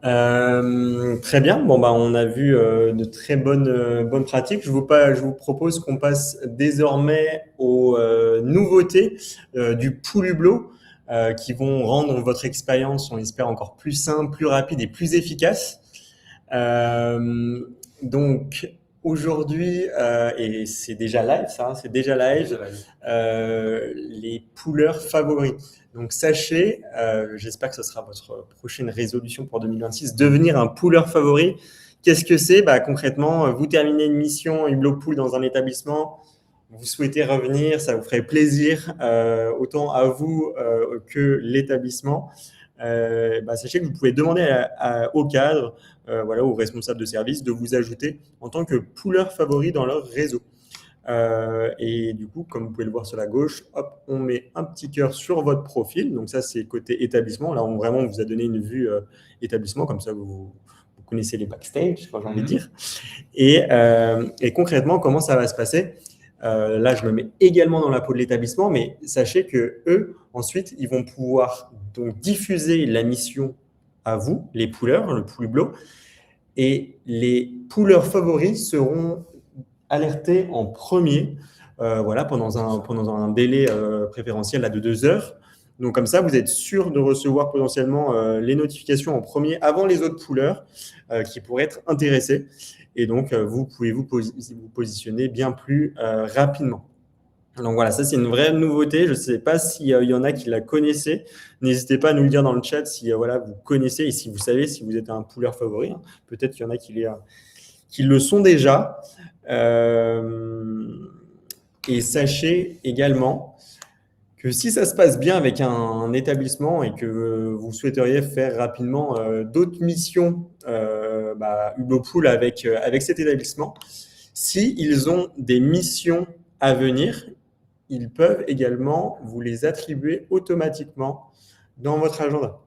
Très bien. Bon, on a vu de très bonnes pratiques. Je vous propose qu'on passe désormais aux nouveautés du Pool Hublot qui vont rendre votre expérience, on l'espère, encore plus simple, plus rapide et plus efficace. Donc, aujourd'hui, et c'est déjà live, les poolers favoris. Donc, sachez, j'espère que ce sera votre prochaine résolution pour 2026, devenir un pooler favori. Qu'est-ce que c'est? Concrètement, vous terminez une mission Hublot Pool dans un établissement, vous souhaitez revenir, ça vous ferait plaisir, autant à vous que l'établissement. Sachez que vous pouvez demander au cadre, aux responsables de service de vous ajouter en tant que pooler favori dans leur réseau. Et du coup, comme vous pouvez le voir sur la gauche, hop, on met un petit cœur sur votre profil. Donc ça, c'est côté établissement. Là, on vous a donné une vue établissement, comme ça, vous connaissez les backstage, j'ai envie de dire. Et concrètement, comment ça va se passer? Là, je me mets également dans la peau de l'établissement, mais sachez que eux, ensuite, ils vont pouvoir donc diffuser la mission à vous, les poolers, le pool Hublot, et les poolers favoris seront alertés en premier, pendant un délai préférentiel là, de 2 heures. Donc comme ça, vous êtes sûr de recevoir potentiellement les notifications en premier avant les autres poolers qui pourraient être intéressés. Et donc, vous pouvez vous positionner bien plus rapidement. Donc voilà, ça c'est une vraie nouveauté. Je ne sais pas s'il y en a qui la connaissaient. N'hésitez pas à nous le dire dans le chat si vous connaissez et si vous savez si vous êtes un pooler favori. Peut-être qu'il y en a qui le sont déjà. Et sachez également que si ça se passe bien avec un établissement et que vous souhaiteriez faire rapidement d'autres missions Hublot Pool avec cet établissement, s'ils ont des missions à venir, ils peuvent également vous les attribuer automatiquement dans votre agenda.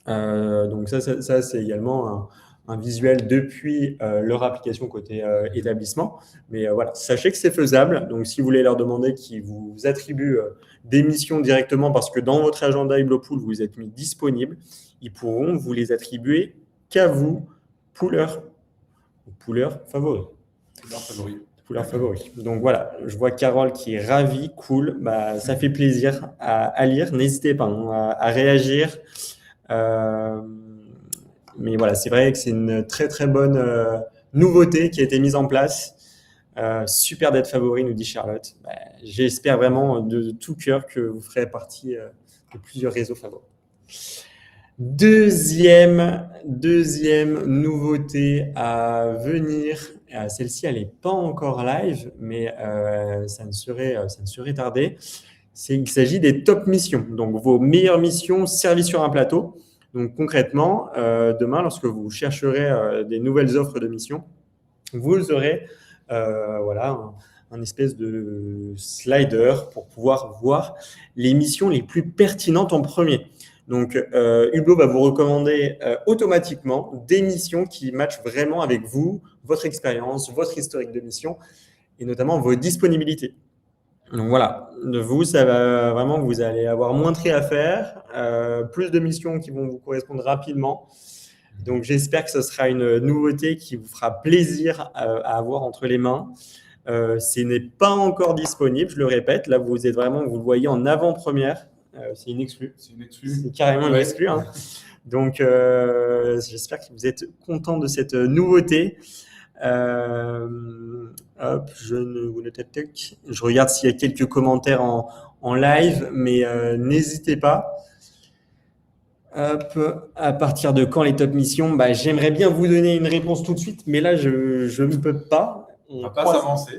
Donc ça c'est également un visuel depuis leur application côté établissement. Mais voilà, sachez que c'est faisable. Donc si vous voulez leur demander qu'ils vous attribuent des missions directement parce que dans votre agenda Hublot Pool, vous êtes mis disponible, ils pourront vous les attribuer qu'à vous, pooler favori. Pooler favori. Donc voilà, je vois Carole qui est ravie, cool. Ça fait plaisir à lire. N'hésitez pas à réagir. Mais voilà, c'est vrai que c'est une très très bonne nouveauté qui a été mise en place. Super d'être favori, nous dit Charlotte. J'espère vraiment de tout cœur que vous ferez partie de plusieurs réseaux favoris. Deuxième nouveauté à venir. Celle-ci, elle n'est pas encore live, mais ça ne serait tardé. Il s'agit des top missions, donc vos meilleures missions servies sur un plateau. Donc concrètement, demain, lorsque vous chercherez des nouvelles offres de missions, vous aurez un espèce de slider pour pouvoir voir les missions les plus pertinentes en premier. Donc, Hublot va vous recommander automatiquement des missions qui matchent vraiment avec vous, votre expérience, votre historique de mission et notamment vos disponibilités. Donc voilà, ça va vraiment, vous allez avoir moins de tri à faire, plus de missions qui vont vous correspondre rapidement. Donc j'espère que ce sera une nouveauté qui vous fera plaisir à avoir entre les mains. Ce n'est pas encore disponible, je le répète. Là, vous le voyez en avant-première. C'est une exclue. C'est carrément une exclue. Hein. Donc j'espère que vous êtes content de cette nouveauté. Je regarde s'il y a quelques commentaires en live, mais n'hésitez pas. À partir de quand les top missions? J'aimerais bien vous donner une réponse tout de suite, mais là, je ne peux pas. On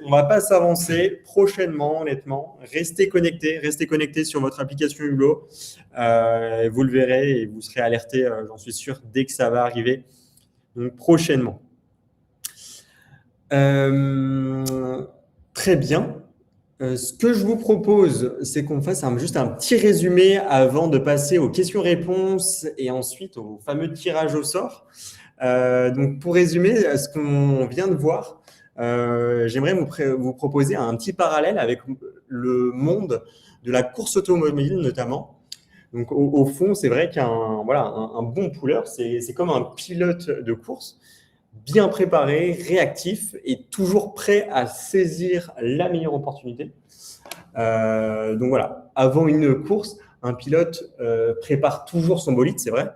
va pas s'avancer prochainement, honnêtement. Restez connectés sur votre application Hublot. Vous le verrez et vous serez alerté, j'en suis sûr, dès que ça va arriver. Donc, prochainement. Très bien. Ce que je vous propose, c'est qu'on fasse juste un petit résumé avant de passer aux questions-réponses et ensuite au fameux tirage au sort. Donc, pour résumer ce qu'on vient de voir, j'aimerais vous proposer un petit parallèle avec le monde de la course automobile notamment. Donc, au fond, c'est vrai qu'un bon pooler, c'est comme un pilote de course, bien préparé, réactif et toujours prêt à saisir la meilleure opportunité. Donc voilà, avant une course, un pilote prépare toujours son bolide, c'est vrai.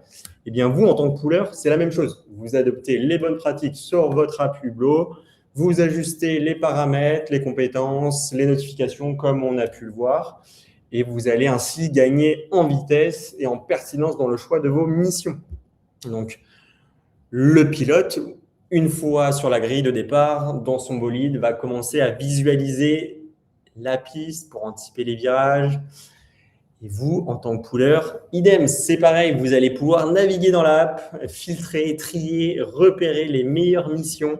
Eh bien, vous, en tant que pooler, c'est la même chose. Vous adoptez les bonnes pratiques sur votre app Hublot, vous ajustez les paramètres, les compétences, les notifications, comme on a pu le voir, et vous allez ainsi gagner en vitesse et en pertinence dans le choix de vos missions. Donc, le pilote, une fois sur la grille de départ, dans son bolide, va commencer à visualiser la piste pour anticiper les virages. Et vous, en tant que pooler, idem, c'est pareil, vous allez pouvoir naviguer dans l'app, filtrer, trier, repérer les meilleures missions.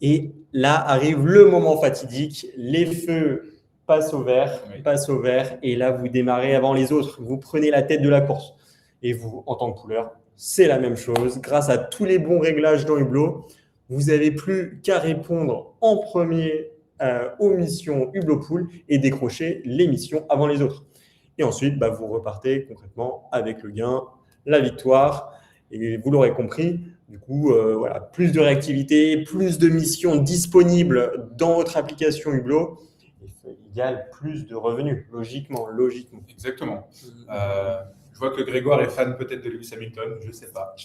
Et là arrive le moment fatidique, les feux passent au vert, et là, vous démarrez avant les autres. Vous prenez la tête de la course. Et vous, en tant que pooler, c'est la même chose. Grâce à tous les bons réglages dans Hublot, vous n'avez plus qu'à répondre en premier aux missions Hublot Pool et décrocher les missions avant les autres. Et ensuite, vous repartez concrètement avec le gain, la victoire. Et vous l'aurez compris, du coup, voilà, plus de réactivité, plus de missions disponibles dans votre application Hublot égale plus de revenus, logiquement. Exactement. Je vois que Grégoire est fan peut-être de Lewis Hamilton, je ne sais pas.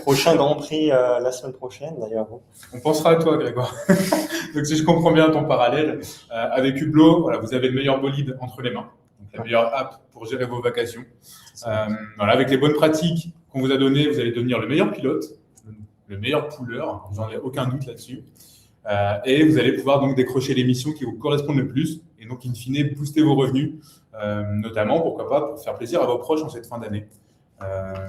Prochain Grand Prix la semaine prochaine, d'ailleurs. On pensera à toi, Grégoire. Donc, si je comprends bien ton parallèle, avec Hublot, voilà, vous avez le meilleur bolide entre les mains, donc la meilleure app pour gérer vos vacations. Voilà, avec les bonnes pratiques qu'on vous a données, vous allez devenir le meilleur pilote, le meilleur pooleur, j'en ai aucun doute là-dessus. Et vous allez pouvoir donc décrocher les missions qui vous correspondent le plus et donc, in fine, booster vos revenus, notamment, pourquoi pas, pour faire plaisir à vos proches en cette fin d'année.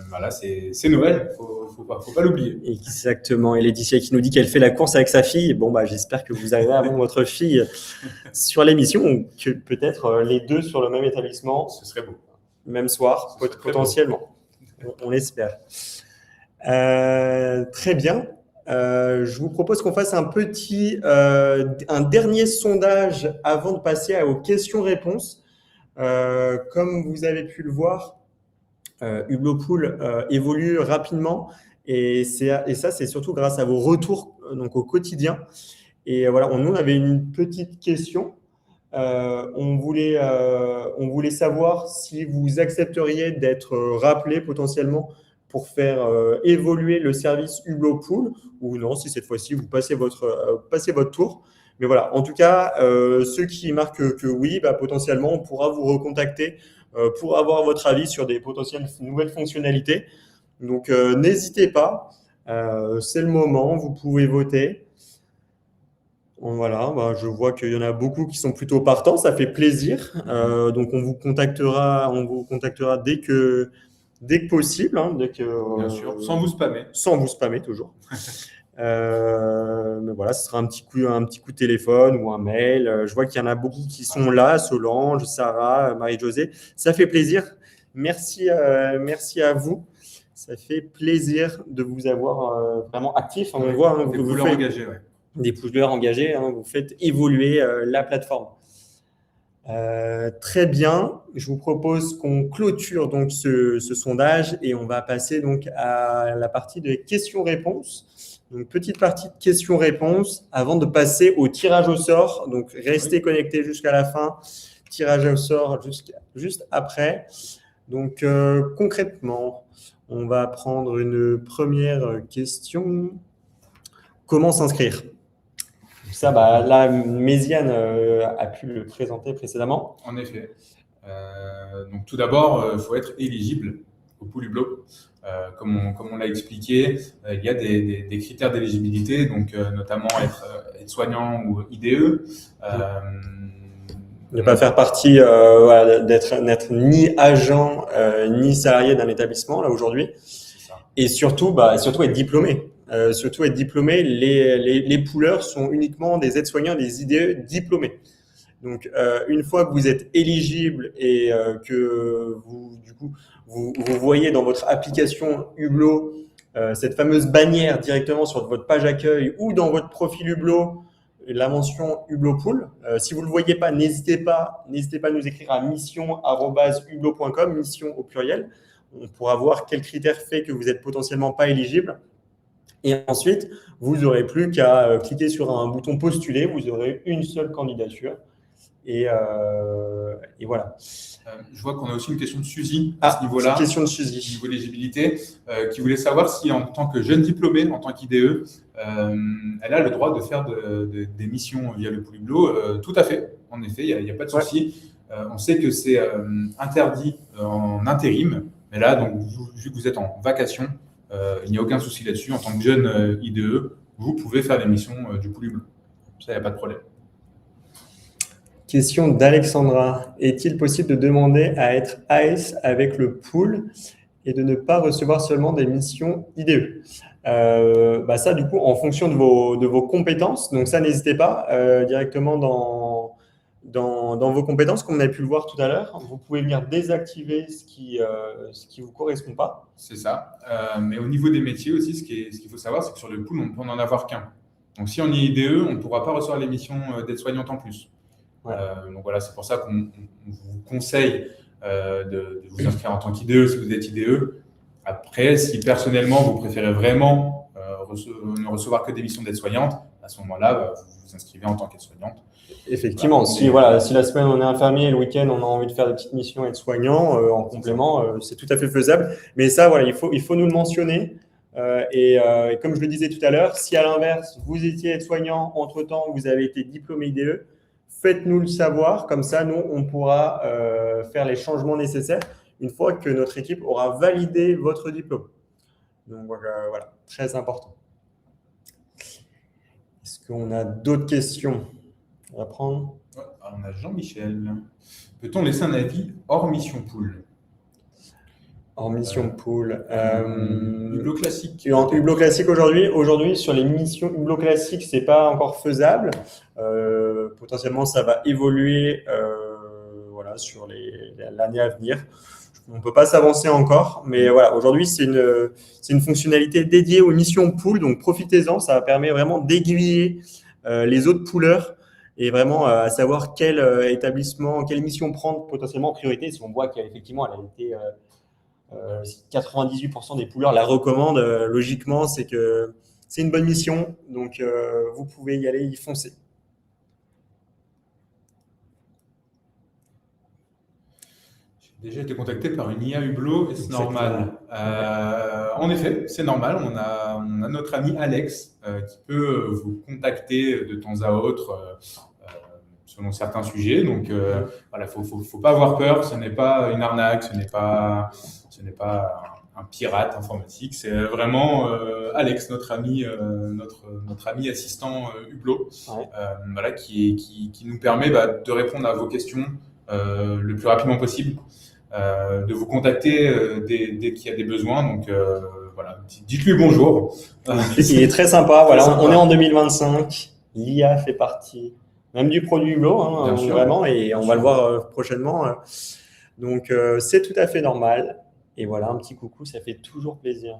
Voilà, c'est Noël, faut pas l'oublier. Exactement. Et Laetitia qui nous dit qu'elle fait la course avec sa fille. Bon, j'espère que vous arrivez avant votre fille sur l'émission, ou que peut-être les deux sur le même établissement. Ce serait beau. Même soir, potentiellement. On l'espère. Très bien. Je vous propose qu'on fasse un dernier sondage avant de passer aux questions-réponses. Comme vous avez pu le voir, Hublot Pool évolue rapidement et ça, c'est surtout grâce à vos retours donc au quotidien. Et voilà, nous, on avait une petite question. On voulait savoir si vous accepteriez d'être rappelé potentiellement pour faire évoluer le service Hublot Pool, ou non, si cette fois-ci vous passez votre tour. Mais voilà, en tout cas, ceux qui marquent que oui, potentiellement, on pourra vous recontacter pour avoir votre avis sur des potentielles nouvelles fonctionnalités. Donc, n'hésitez pas, c'est le moment, vous pouvez voter. Voilà, je vois qu'il y en a beaucoup qui sont plutôt partants, ça fait plaisir. Donc, on vous contactera dès que possible. Bien sûr, sans vous spammer. Sans vous spammer, toujours. Mais voilà, ce sera un petit coup de téléphone ou un mail. Je vois qu'il y en a beaucoup qui sont là, Solange, Sarah, Marie-Josée. Ça fait plaisir. Merci à vous. Ça fait plaisir de vous avoir vraiment actifs. On voit des poolers engagés, ouais. Des poolers engagés, vous faites évoluer la plateforme. Très bien, je vous propose qu'on clôture donc ce sondage et on va passer donc à la partie de questions-réponses. Donc, petite partie de questions-réponses avant de passer au tirage au sort. Donc, restez connectés jusqu'à la fin. Tirage au sort juste après. Donc, concrètement, on va prendre une première question. Comment s'inscrire ? Ça, là, Méziane a pu le présenter précédemment. En effet. Donc, tout d'abord, il faut être éligible au pool Hublot. Comme on l'a expliqué, il y a des critères d'éligibilité, donc notamment être soignant ou IDE. Ne pas faire partie, d'être ni agent ni salarié d'un établissement là aujourd'hui. Et surtout être diplômé. Les poolers sont uniquement des aides-soignants, des IDE diplômés. Donc, une fois que vous êtes éligible et que vous voyez dans votre application Hublot cette fameuse bannière directement sur votre page accueil ou dans votre profil Hublot, la mention Hublot Pool. Si vous ne le voyez pas, n'hésitez pas à nous écrire à mission@hublot.com, mission au pluriel. On pourra voir quels critères fait que vous n'êtes potentiellement pas éligible. Et ensuite, vous n'aurez plus qu'à cliquer sur un bouton postuler. Vous aurez une seule candidature. Et voilà. Je vois qu'on a aussi une question de Suzy à ce niveau-là. Une question de Suzy. Au niveau d'éligibilité, qui voulait savoir si, en tant que jeune diplômé, en tant qu'IDE, elle a le droit de faire des missions via le pool Hublot. Tout à fait. En effet, il n'y a pas de souci. On sait que c'est interdit en intérim. Mais là, donc, vu que vous êtes en vacation, il n'y a aucun souci là-dessus. En tant que jeune IDE, vous pouvez faire des missions du pool Hublot. Ça, il n'y a pas de problème. Question d'Alexandra. Est-il possible de demander à être AS avec le pool et de ne pas recevoir seulement des missions IDE ? Ça, du coup, en fonction de vos compétences. Donc ça, n'hésitez pas directement dans vos compétences, comme on a pu le voir tout à l'heure. Vous pouvez venir désactiver ce qui vous correspond pas. C'est ça. Mais au niveau des métiers aussi, ce qu'il faut savoir, c'est que sur le pool, on ne peut en avoir qu'un. Donc, si on est IDE, on ne pourra pas recevoir les missions d'aide-soignante en plus. Ouais. Donc voilà, c'est pour ça qu'on vous conseille de vous inscrire en tant qu'IDE si vous êtes IDE. Après, si personnellement vous préférez vraiment ne recevoir que des missions d'aide-soignante, à ce moment-là, vous vous inscrivez en tant qu'aide-soignante. Effectivement, si la semaine on est infirmier et le week-end on a envie de faire des petites missions aide-soignant en complément, c'est tout à fait faisable. Mais ça, voilà, il faut nous le mentionner. Et comme je le disais tout à l'heure, si à l'inverse vous étiez aide-soignant, entre-temps vous avez été diplômé IDE, faites-nous le savoir. Comme ça, nous on pourra faire les changements nécessaires une fois que notre équipe aura validé votre diplôme. Donc voilà, très important. Est-ce qu'on a d'autres questions à prendre? Ouais, alors on a Jean-Michel. Peut-on laisser un avis hors mission pool? Hors mission pool. Hublot classique. En Hublot classique aujourd'hui, sur les missions Hublot classique, c'est pas encore faisable. Potentiellement, ça va évoluer voilà, sur l'année à venir. On ne peut pas s'avancer encore, mais voilà, aujourd'hui, c'est une fonctionnalité dédiée aux missions pool, donc profitez-en, ça permet vraiment d'aiguiller les autres poolers et vraiment à savoir quel établissement, quelle mission prendre potentiellement en priorité. Si on voit qu'effectivement, elle a été 98% des poolers la recommandent, logiquement, c'est que c'est une bonne mission, donc vous pouvez y aller, y foncer. J'ai déjà été contacté par une IA Hublot et c'est normal. En effet, c'est normal. On a notre ami Alex qui peut vous contacter de temps à autre selon certains sujets. Donc voilà, faut pas avoir peur. Ce n'est pas une arnaque, ce n'est pas un pirate informatique. C'est vraiment Alex, notre ami assistant Hublot, voilà, qui nous permet de répondre à vos questions le plus rapidement possible. De vous contacter dès qu'il y a des besoins. Donc voilà, dites-lui bonjour. Il est très sympa. Voilà, on est en 2025. L'IA fait partie même du produit Hublot, hein, vraiment, et on va le voir prochainement. Donc c'est tout à fait normal. Et voilà, un petit coucou, ça fait toujours plaisir.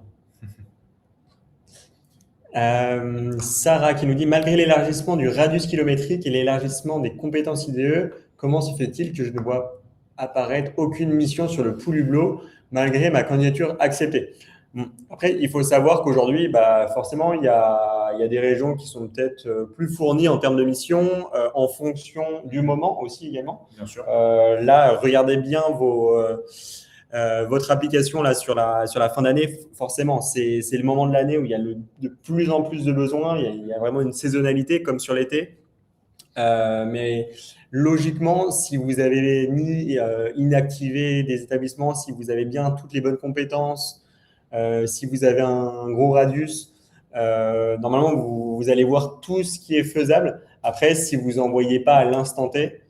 Sarah qui nous dit, malgré l'élargissement du radius kilométrique et l'élargissement des compétences IDE, comment se fait-il que je ne vois apparaître aucune mission sur le pool Hublot malgré ma candidature acceptée? Après, il faut savoir qu'aujourd'hui, forcément, il y a des régions qui sont peut-être plus fournies en termes de missions, en fonction du moment aussi également. Bien sûr. Là, regardez bien votre application là sur la fin d'année. Forcément, c'est le moment de l'année où il y a de plus en plus de besoins. Il y a vraiment une saisonnalité comme sur l'été. Mais logiquement, si vous avez mis inactivé des établissements, si vous avez bien toutes les bonnes compétences, si vous avez un gros radius, normalement, vous allez voir tout ce qui est faisable. Après, si vous n'envoyez pas à l'instant T,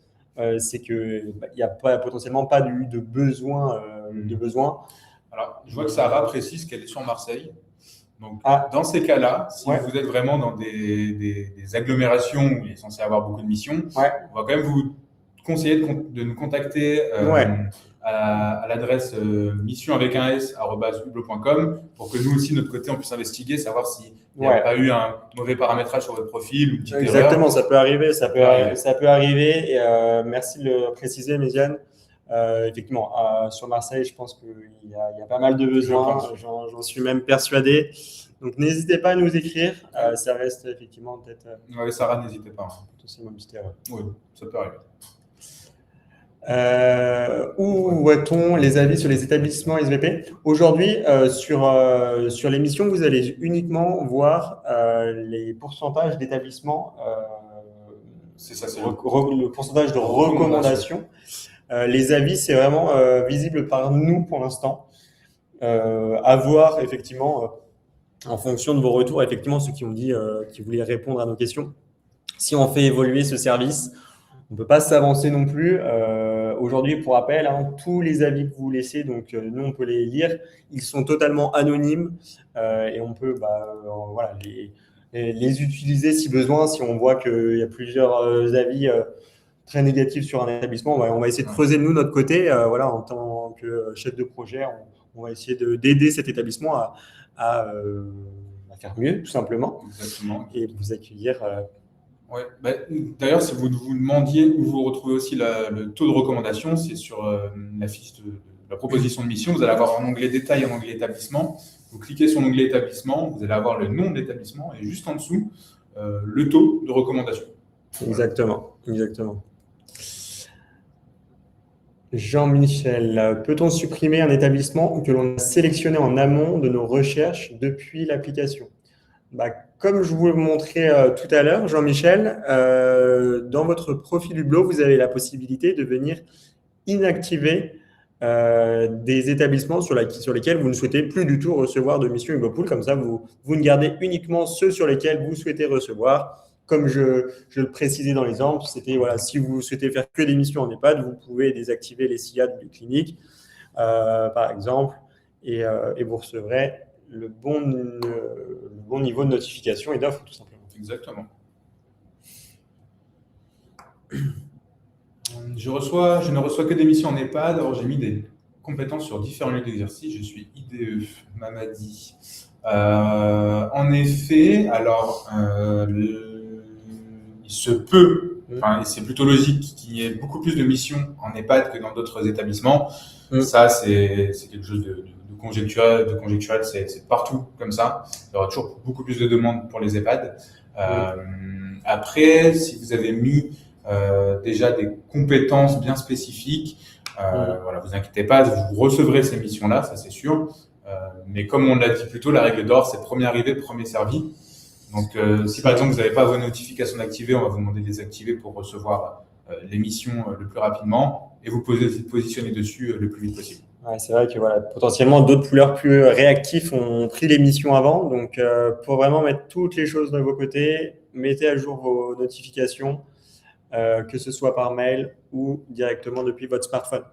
c'est qu'il n'y a potentiellement pas de besoin. Alors, je vois que Sarah précise qu'elle est sur Marseille. Donc, dans ces cas-là, si vous êtes vraiment dans des agglomérations où il est censé avoir beaucoup de missions, on va quand même vous conseiller de nous contacter à l'adresse mission@hublot.com pour que nous aussi, de notre côté, on puisse investiguer, savoir s'il n'y a pas eu un mauvais paramétrage sur votre profil ou une petite erreur. Exactement, ça peut arriver. Ça peut arriver. Et merci de le préciser, Méziane. Effectivement, sur Marseille, je pense qu'il y a pas mal de besoins. J'en suis même persuadé. Donc, n'hésitez pas à nous écrire. Ça reste effectivement peut-être. Oui, Sarah, n'hésitez pas. Potentiellement mystère. Oui, ça peut arriver. Où voit-on les avis sur les établissements SVP? Aujourd'hui, sur l'émission, vous allez uniquement voir les pourcentages d'établissements. C'est ça, c'est le pourcentage de recommandations. Les avis, c'est vraiment visible par nous pour l'instant. À voir, effectivement, en fonction de vos retours, effectivement, ceux qui ont dit qu'ils voulaient répondre à nos questions. Si on fait évoluer ce service, on ne peut pas s'avancer non plus. Aujourd'hui, pour rappel, tous les avis que vous laissez, donc nous, on peut les lire. Ils sont totalement anonymes et on peut les utiliser si besoin. Si on voit qu'il y a plusieurs avis très négatifs sur un établissement, on va essayer de creuser de nous notre côté. En tant que chef de projet, on va essayer d'aider cet établissement à faire mieux, tout simplement, Exactement. et vous accueillir. Ouais. Bah, d'ailleurs, si vous vous demandiez où vous retrouvez aussi le taux de recommandation, c'est sur la fiche de la proposition de mission. Vous allez avoir un onglet détail, un onglet établissement. Vous cliquez sur l'onglet établissement, vous allez avoir le nom de l'établissement et juste en dessous, le taux de recommandation. Exactement, exactement. Jean-Michel, peut-on supprimer un établissement que l'on a sélectionné en amont de nos recherches depuis l'application? Comme je vous le montrais tout à l'heure, Jean-Michel, dans votre profil Hublot, vous avez la possibilité de venir inactiver des établissements sur lesquels vous ne souhaitez plus du tout recevoir de missions Hublopool. Comme ça, vous ne gardez uniquement ceux sur lesquels vous souhaitez recevoir. Comme je le précisais dans l'exemple, c'était voilà, si vous souhaitez faire que des missions en EHPAD, vous pouvez désactiver les SIAD ou les cliniques, par exemple, et vous recevrez le bon niveau de notification et d'offre, tout simplement. Exactement. Je ne reçois que des missions en EHPAD. Alors, j'ai mis des compétences sur différents lieux d'exercice. Je suis IDE, Mamadi. En effet, alors, il se peut, et c'est plutôt logique, qu'il y ait beaucoup plus de missions en EHPAD que dans d'autres établissements. Ça, c'est quelque chose de conjectural, c'est partout comme ça. Il y aura toujours beaucoup plus de demandes pour les EHPAD. Après, si vous avez mis déjà des compétences bien spécifiques, voilà, vous inquiétez pas, vous recevrez ces missions-là, ça c'est sûr. Mais comme on l'a dit plus tôt, la règle d'or, c'est premier arrivé, premier servi. Donc, si par exemple vous n'avez pas vos notifications activées, on va vous demander de les activer pour recevoir les missions le plus rapidement et vous positionner dessus le plus vite possible. Ouais, c'est vrai que voilà, potentiellement d'autres poolers plus réactifs ont pris les missions avant. Donc, pour vraiment mettre toutes les choses de vos côtés, mettez à jour vos notifications, que ce soit par mail ou directement depuis votre smartphone.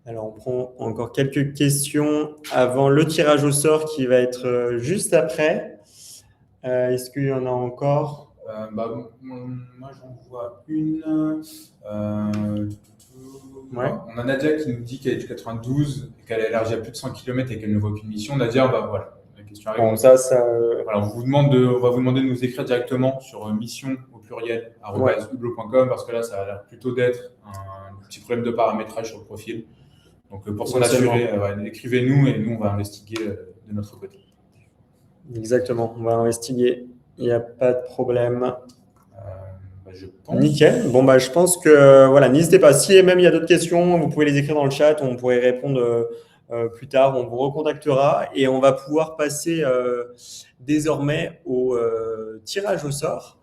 Alors, on prend encore quelques questions avant le tirage au sort qui va être juste après. Est-ce qu'il y en a encore? Moi, j'en vois une. Ouais. On a Nadia qui nous dit qu'elle est du 92, qu'elle a élargi à plus de 100 km et qu'elle ne voit aucune mission. Nadia, voilà, la question arrive. Bon, ça. Voilà, on va vous demander de nous écrire directement sur mission au pluriel @hublot.com parce que là, ça a l'air plutôt d'être un petit problème de paramétrage sur le profil. Donc, pour s'en assurer, écrivez-nous et nous, on va investiguer de notre côté. Exactement, on va investiguer. Il n'y a pas de problème. Je pense. Nickel. Bon, je pense que voilà, n'hésitez pas. Si même il y a d'autres questions, vous pouvez les écrire dans le chat. On pourrait répondre plus tard. On vous recontactera et on va pouvoir passer désormais au tirage au sort.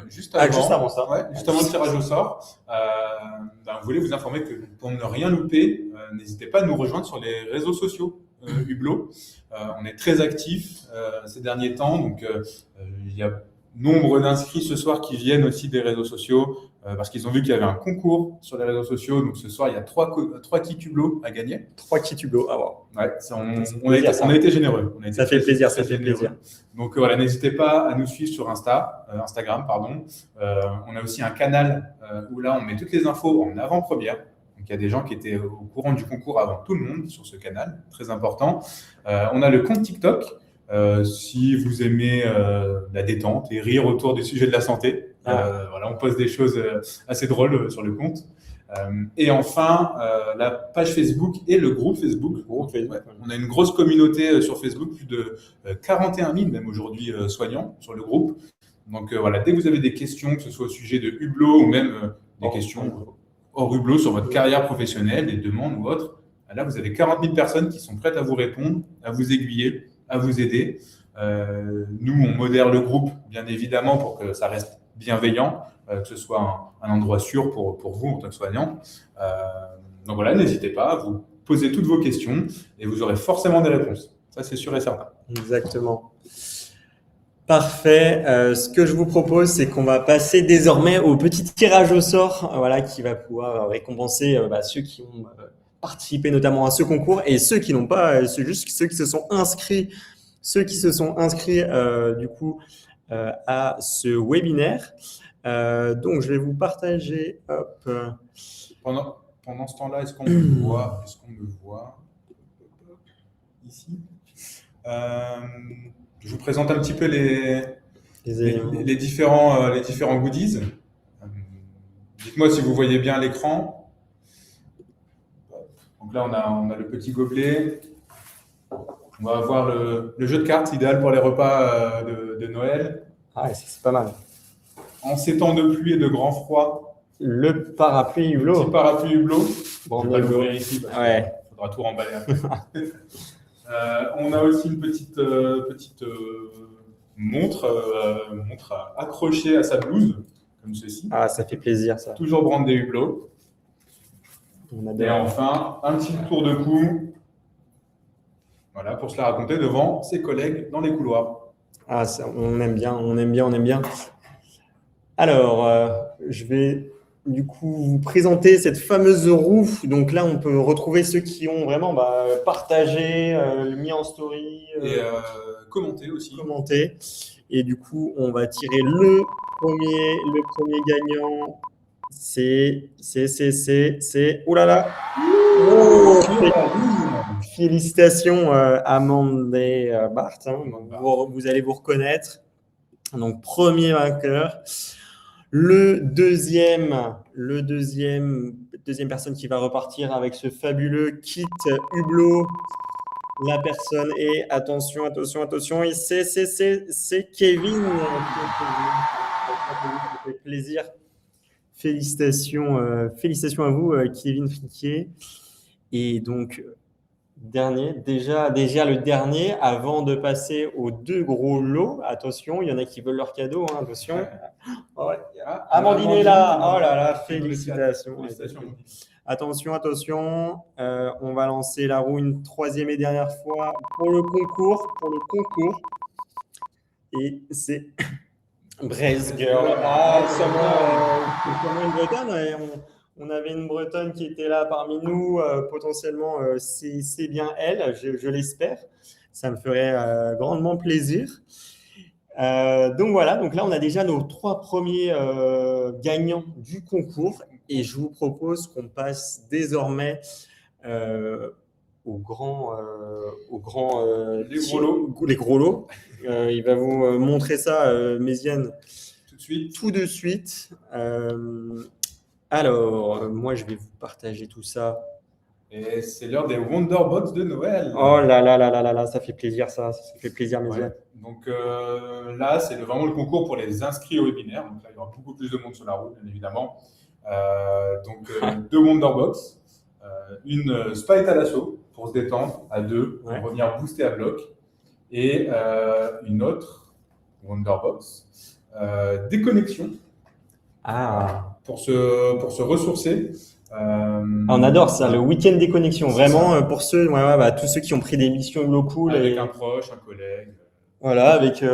Juste avant ça. Juste avant le tirage au sort, on voulait vous informer que pour ne rien louper, n'hésitez pas à nous rejoindre sur les réseaux sociaux Hublot. On est très actifs ces derniers temps, donc il y a nombre d'inscrits ce soir qui viennent aussi des réseaux sociaux parce qu'ils ont vu qu'il y avait un concours sur les réseaux sociaux. Donc ce soir, il y a 3 kits Hublot à gagner. 3 kits Hublot, ah wow. Ouais, on a été généreux. Ça fait plaisir. Donc voilà, n'hésitez pas à nous suivre sur Instagram. On a aussi un canal où là, on met toutes les infos en avant-première. Donc il y a des gens qui étaient au courant du concours avant tout le monde sur ce canal, très important. On a le compte TikTok. Si vous aimez la détente et rire autour du sujet de la santé, voilà, on poste des choses assez drôles sur le compte. Et enfin, la page Facebook et le groupe Facebook. On a une grosse communauté sur Facebook, plus de 41 000 même aujourd'hui soignants sur le groupe. Donc voilà, dès que vous avez des questions, que ce soit au sujet de Hublot ou même des questions hors Hublot sur votre carrière professionnelle, des demandes ou autres, là vous avez 40 000 personnes qui sont prêtes à vous répondre, à vous aiguiller, à vous aider. Nous, on modère le groupe, bien évidemment, pour que ça reste bienveillant, que ce soit un endroit sûr pour vous en tant que soignant. Donc voilà, n'hésitez pas à vous poser toutes vos questions et vous aurez forcément des réponses. Ça, c'est sûr et certain. Exactement. Parfait. Ce que je vous propose, c'est qu'on va passer désormais au petit tirage au sort, qui va pouvoir récompenser ceux qui ont participer notamment à ce concours et ceux qui n'ont pas, c'est juste ceux qui se sont inscrits, du coup à ce webinaire. Donc je vais vous partager. Pendant ce temps-là, est-ce qu'on me voit ici? Je vous présente un petit peu les, Les les, éléments. les différents goodies. Dites-moi si vous voyez bien l'écran. Donc là, on a le petit gobelet. On va avoir le jeu de cartes idéal pour les repas de Noël. Ah, ouais, c'est pas mal. En ces temps de pluie et de grand froid, Le parapluie le petit Hublot. parapluie hublot. Bon, Je vais pas l'ouvrir ici parce ouais. qu'il faudra tout remballer après. On a aussi une petite montre, montre accrochée à sa blouse, comme ceci. Ah, ça fait plaisir, ça. Toujours brandé Hublot. On Et adore. enfin, un petit tour de cou. Voilà, pour se la raconter devant ses collègues dans les couloirs. Ah, on aime bien, on aime bien, on aime bien. Alors, je vais du coup vous présenter cette fameuse roue. Donc là, on peut retrouver ceux qui ont vraiment partagé, mis en story, Et commenter aussi. commenté. Et du coup, on va tirer le premier gagnant. C'est. Oh là là! Oh, félicitations, Amande et Bart. Hein. Vous allez vous reconnaître. Donc, premier vainqueur. Deuxième personne qui va repartir avec ce fabuleux kit Hublot. La personne est, attention, et c'est Kevin. Ça fait plaisir. Félicitations à vous, Kevin Friquier. Et donc, déjà le dernier, avant de passer aux deux gros lots. Attention, il y en a qui veulent leur cadeau, hein, attention. Oh, ouais. Amandine est là. Oh là là, félicitations. Attention. On va lancer la roue une troisième et dernière fois pour le concours. Et c'est Braise Girl. Ah, sûrement une Bretonne. On avait une Bretonne qui était là parmi nous. Potentiellement, c'est bien elle, je l'espère. Ça me ferait grandement plaisir. Donc voilà, donc là on a déjà nos trois premiers gagnants du concours et je vous propose qu'on passe désormais aux grands les gros lots. Il va vous montrer ça, Méziane, tout de suite. Alors, moi je vais vous partager tout ça. Et c'est l'heure des Wonderbox de Noël. Oh là, ça fait plaisir, ça fait plaisir, Méziane. Ouais. Donc là, c'est vraiment le concours pour les inscrits au webinaire. Donc là, il y aura beaucoup plus de monde sur la route, bien évidemment. Deux Wonderbox, une Spy Thalasso pour se détendre à deux, pour revenir booster à bloc, et une autre Wonderbox, déconnexion, pour se ressourcer. On adore ça, le week-end déconnexion. Vraiment, pour ceux, tous ceux qui ont pris des missions locaux. Avec un proche, un collègue. Voilà, avec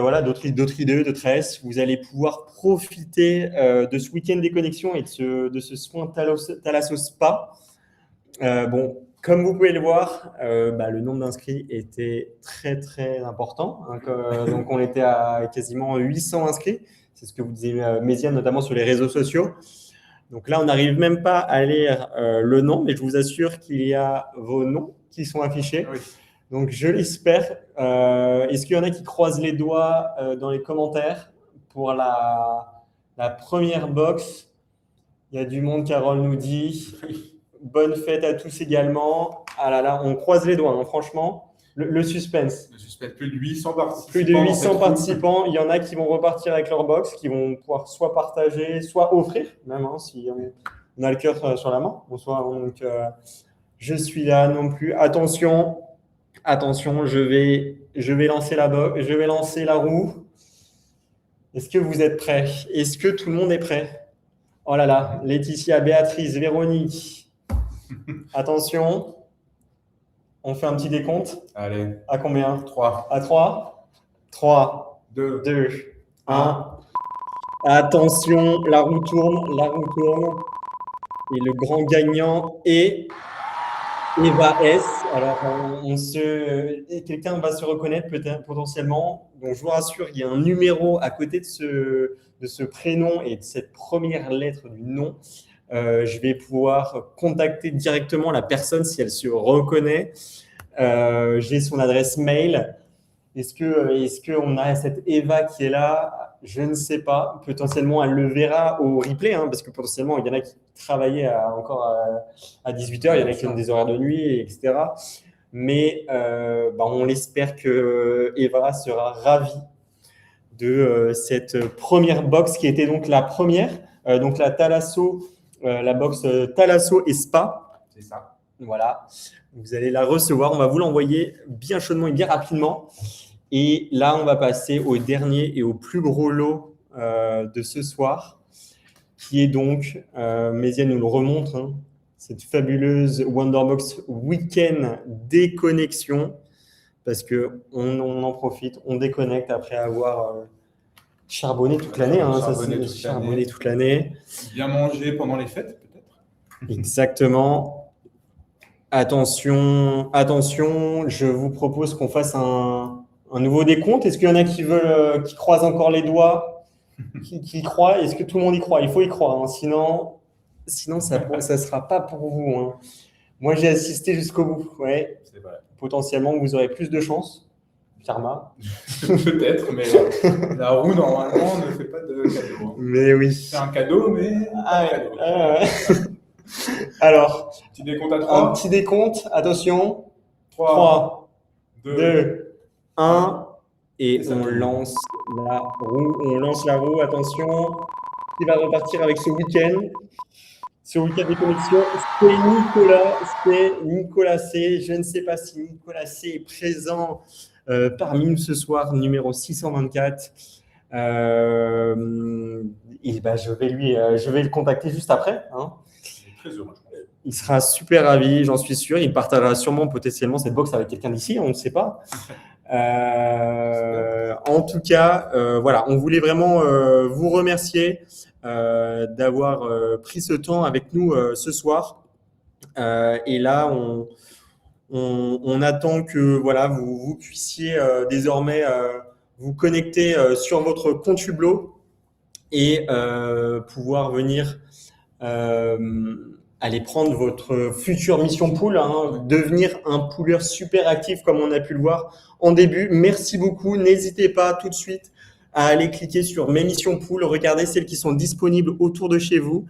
d'autres idées, d'autres S, vous allez pouvoir profiter de ce week-end déconnexion et de ce soin Thalasso Spa. Bon, comme vous pouvez le voir, le nombre d'inscrits était très, très important. Hein, donc, on était à quasiment 800 inscrits. C'est ce que vous disiez, Méziane, notamment sur les réseaux sociaux. Donc là, on n'arrive même pas à lire le nom, mais je vous assure qu'il y a vos noms qui sont affichés. Oui. Donc, je l'espère. Est-ce qu'il y en a qui croisent les doigts dans les commentaires pour la première box? Il y a du monde, Carole nous dit. Bonne fête à tous également. Ah là là, on croise les doigts, hein, franchement. Le suspense. Le suspense, plus de 800 participants. Plus de 800 participants. Il y en a qui vont repartir avec leur box, qui vont pouvoir soit partager, soit offrir, même hein, si on a le cœur sur la main. Bonsoir. Donc, je suis là non plus. Attention, je vais lancer je vais lancer la roue. Est-ce que vous êtes prêts? Est-ce que tout le monde est prêt? Oh là là, Laetitia, Béatrice, Véronique. Attention. On fait un petit décompte. Allez. À combien? 3. À 3. 3, 2, 1. Attention, la roue tourne. Et le grand gagnant est Eva S. Alors, quelqu'un va se reconnaître peut-être potentiellement. Donc, je vous rassure, il y a un numéro à côté de ce prénom et de cette première lettre du nom. Je vais pouvoir contacter directement la personne si elle se reconnaît. J'ai son adresse mail. Est-ce qu'on a cette Eva qui est là? Je ne sais pas. Potentiellement, elle le verra au replay, hein, parce que potentiellement, il y en a qui travaillaient encore à 18h, il y en a qui ont des horaires de nuit, etc. Mais on l'espère que Eva sera ravie de cette première box qui était donc la première, donc la Thalasso, la box Thalasso et Spa. C'est ça. Voilà, vous allez la recevoir, on va vous l'envoyer bien chaudement et bien rapidement. Et là, on va passer au dernier et au plus gros lot de ce soir, qui est donc, Méziane nous le remontre, hein, cette fabuleuse Wonderbox Weekend déconnexion, parce qu'on en profite, on déconnecte après avoir charbonné toute l'année. Charbonné toute l'année. Bien mangé pendant les fêtes, peut-être. Exactement. Attention, je vous propose qu'on fasse un nouveau décompte. Est-ce qu'il y en a qui veulent, qui croisent encore les doigts, qui croient? Est-ce que tout le monde y croit? Il faut y croire, hein. Sinon ça ne sera pas pour vous, hein. Moi, j'ai assisté jusqu'au bout. Ouais. C'est vrai. Potentiellement, vous aurez plus de chance. Karma. Peut-être, mais la roue, normalement, ne fait pas de cadeau. Mais oui. C'est un cadeau, mais pas un cadeau. Alors, petit décompte à 3. Un petit décompte, attention. 3, 2, 1. Et on lance la roue. Attention. Qui va repartir avec ce week-end? Ce week-end de connexion, c'est Nicolas C. Je ne sais pas si Nicolas C est présent parmi nous ce soir, numéro 624. Et je vais le contacter juste après, hein. Très heureux. Il sera super ravi, j'en suis sûr. Il partagera sûrement potentiellement cette box avec quelqu'un d'ici, on ne sait pas. En tout cas, voilà, on voulait vraiment vous remercier d'avoir pris ce temps avec nous ce soir. Et là, on attend que voilà, vous puissiez désormais vous connecter sur votre compte Hublot et pouvoir venir aller prendre votre future mission pool, hein, devenir un pooleur super actif comme on a pu le voir en début. Merci beaucoup. N'hésitez pas tout de suite à aller cliquer sur mes missions pool, regardez celles qui sont disponibles autour de chez vous.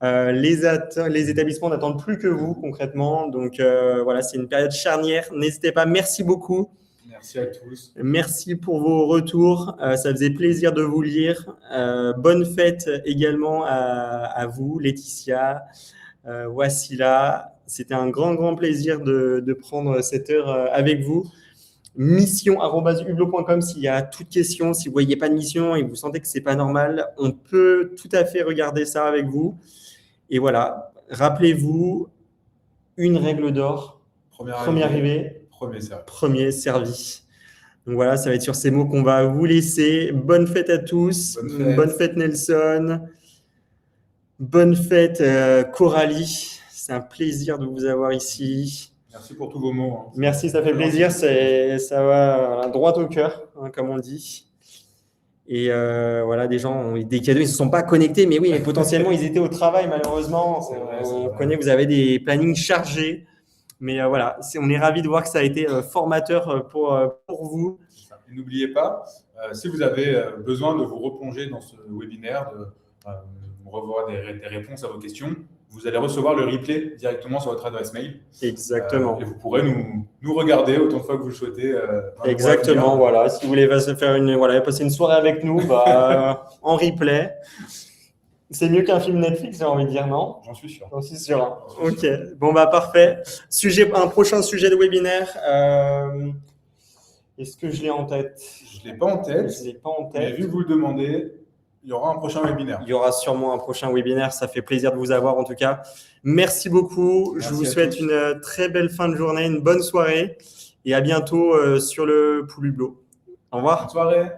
Les établissements n'attendent plus que vous concrètement. Donc voilà, c'est une période charnière. N'hésitez pas. Merci beaucoup. Merci à tous. Merci pour vos retours. Ça faisait plaisir de vous lire. Bonne fête également à vous, Laetitia, Wassila. C'était un grand plaisir de prendre cette heure avec vous. mission@hublot.com s'il y a toute question, si vous ne voyez pas de mission et vous sentez que ce n'est pas normal, on peut tout à fait regarder ça avec vous. Et voilà, rappelez-vous, une règle d'or, premier arrivé, premier servi. Donc voilà, ça va être sur ces mots qu'on va vous laisser. Bonne fête à tous, bonne fête Nelson, bonne fête Coralie, c'est un plaisir de vous avoir ici. Merci pour tous vos mots, hein. Merci, ça fait plaisir, ça va droit au cœur, hein, comme on dit. Et voilà, des gens ont des cadeaux, ils ne se sont pas connectés, mais oui, potentiellement, ils étaient au travail, malheureusement. On connaît, vous avez des plannings chargés. Mais voilà, on est ravis de voir que ça a été formateur pour vous. N'oubliez pas, si vous avez besoin de vous replonger dans ce webinaire, de revoir des réponses à vos questions, vous allez recevoir le replay directement sur votre adresse mail. Exactement. Et vous pourrez nous regarder autant de fois que vous le souhaitez. Exactement, voilà. Si vous voulez passer une soirée avec nous, en replay. C'est mieux qu'un film Netflix, j'ai envie de dire, non? J'en suis sûr. J'en suis sûr. Hein. Ok, bon, parfait. Un prochain sujet de webinaire. Est-ce que je l'ai en tête? Je ne l'ai pas en tête. Mais vu que vous le demandez, il y aura un prochain webinaire. Il y aura sûrement un prochain webinaire. Ça fait plaisir de vous avoir en tout cas. Merci beaucoup. Je vous souhaite une très belle fin de journée, une bonne soirée et à bientôt sur le Pool Hublot. Au revoir. Bonne soirée.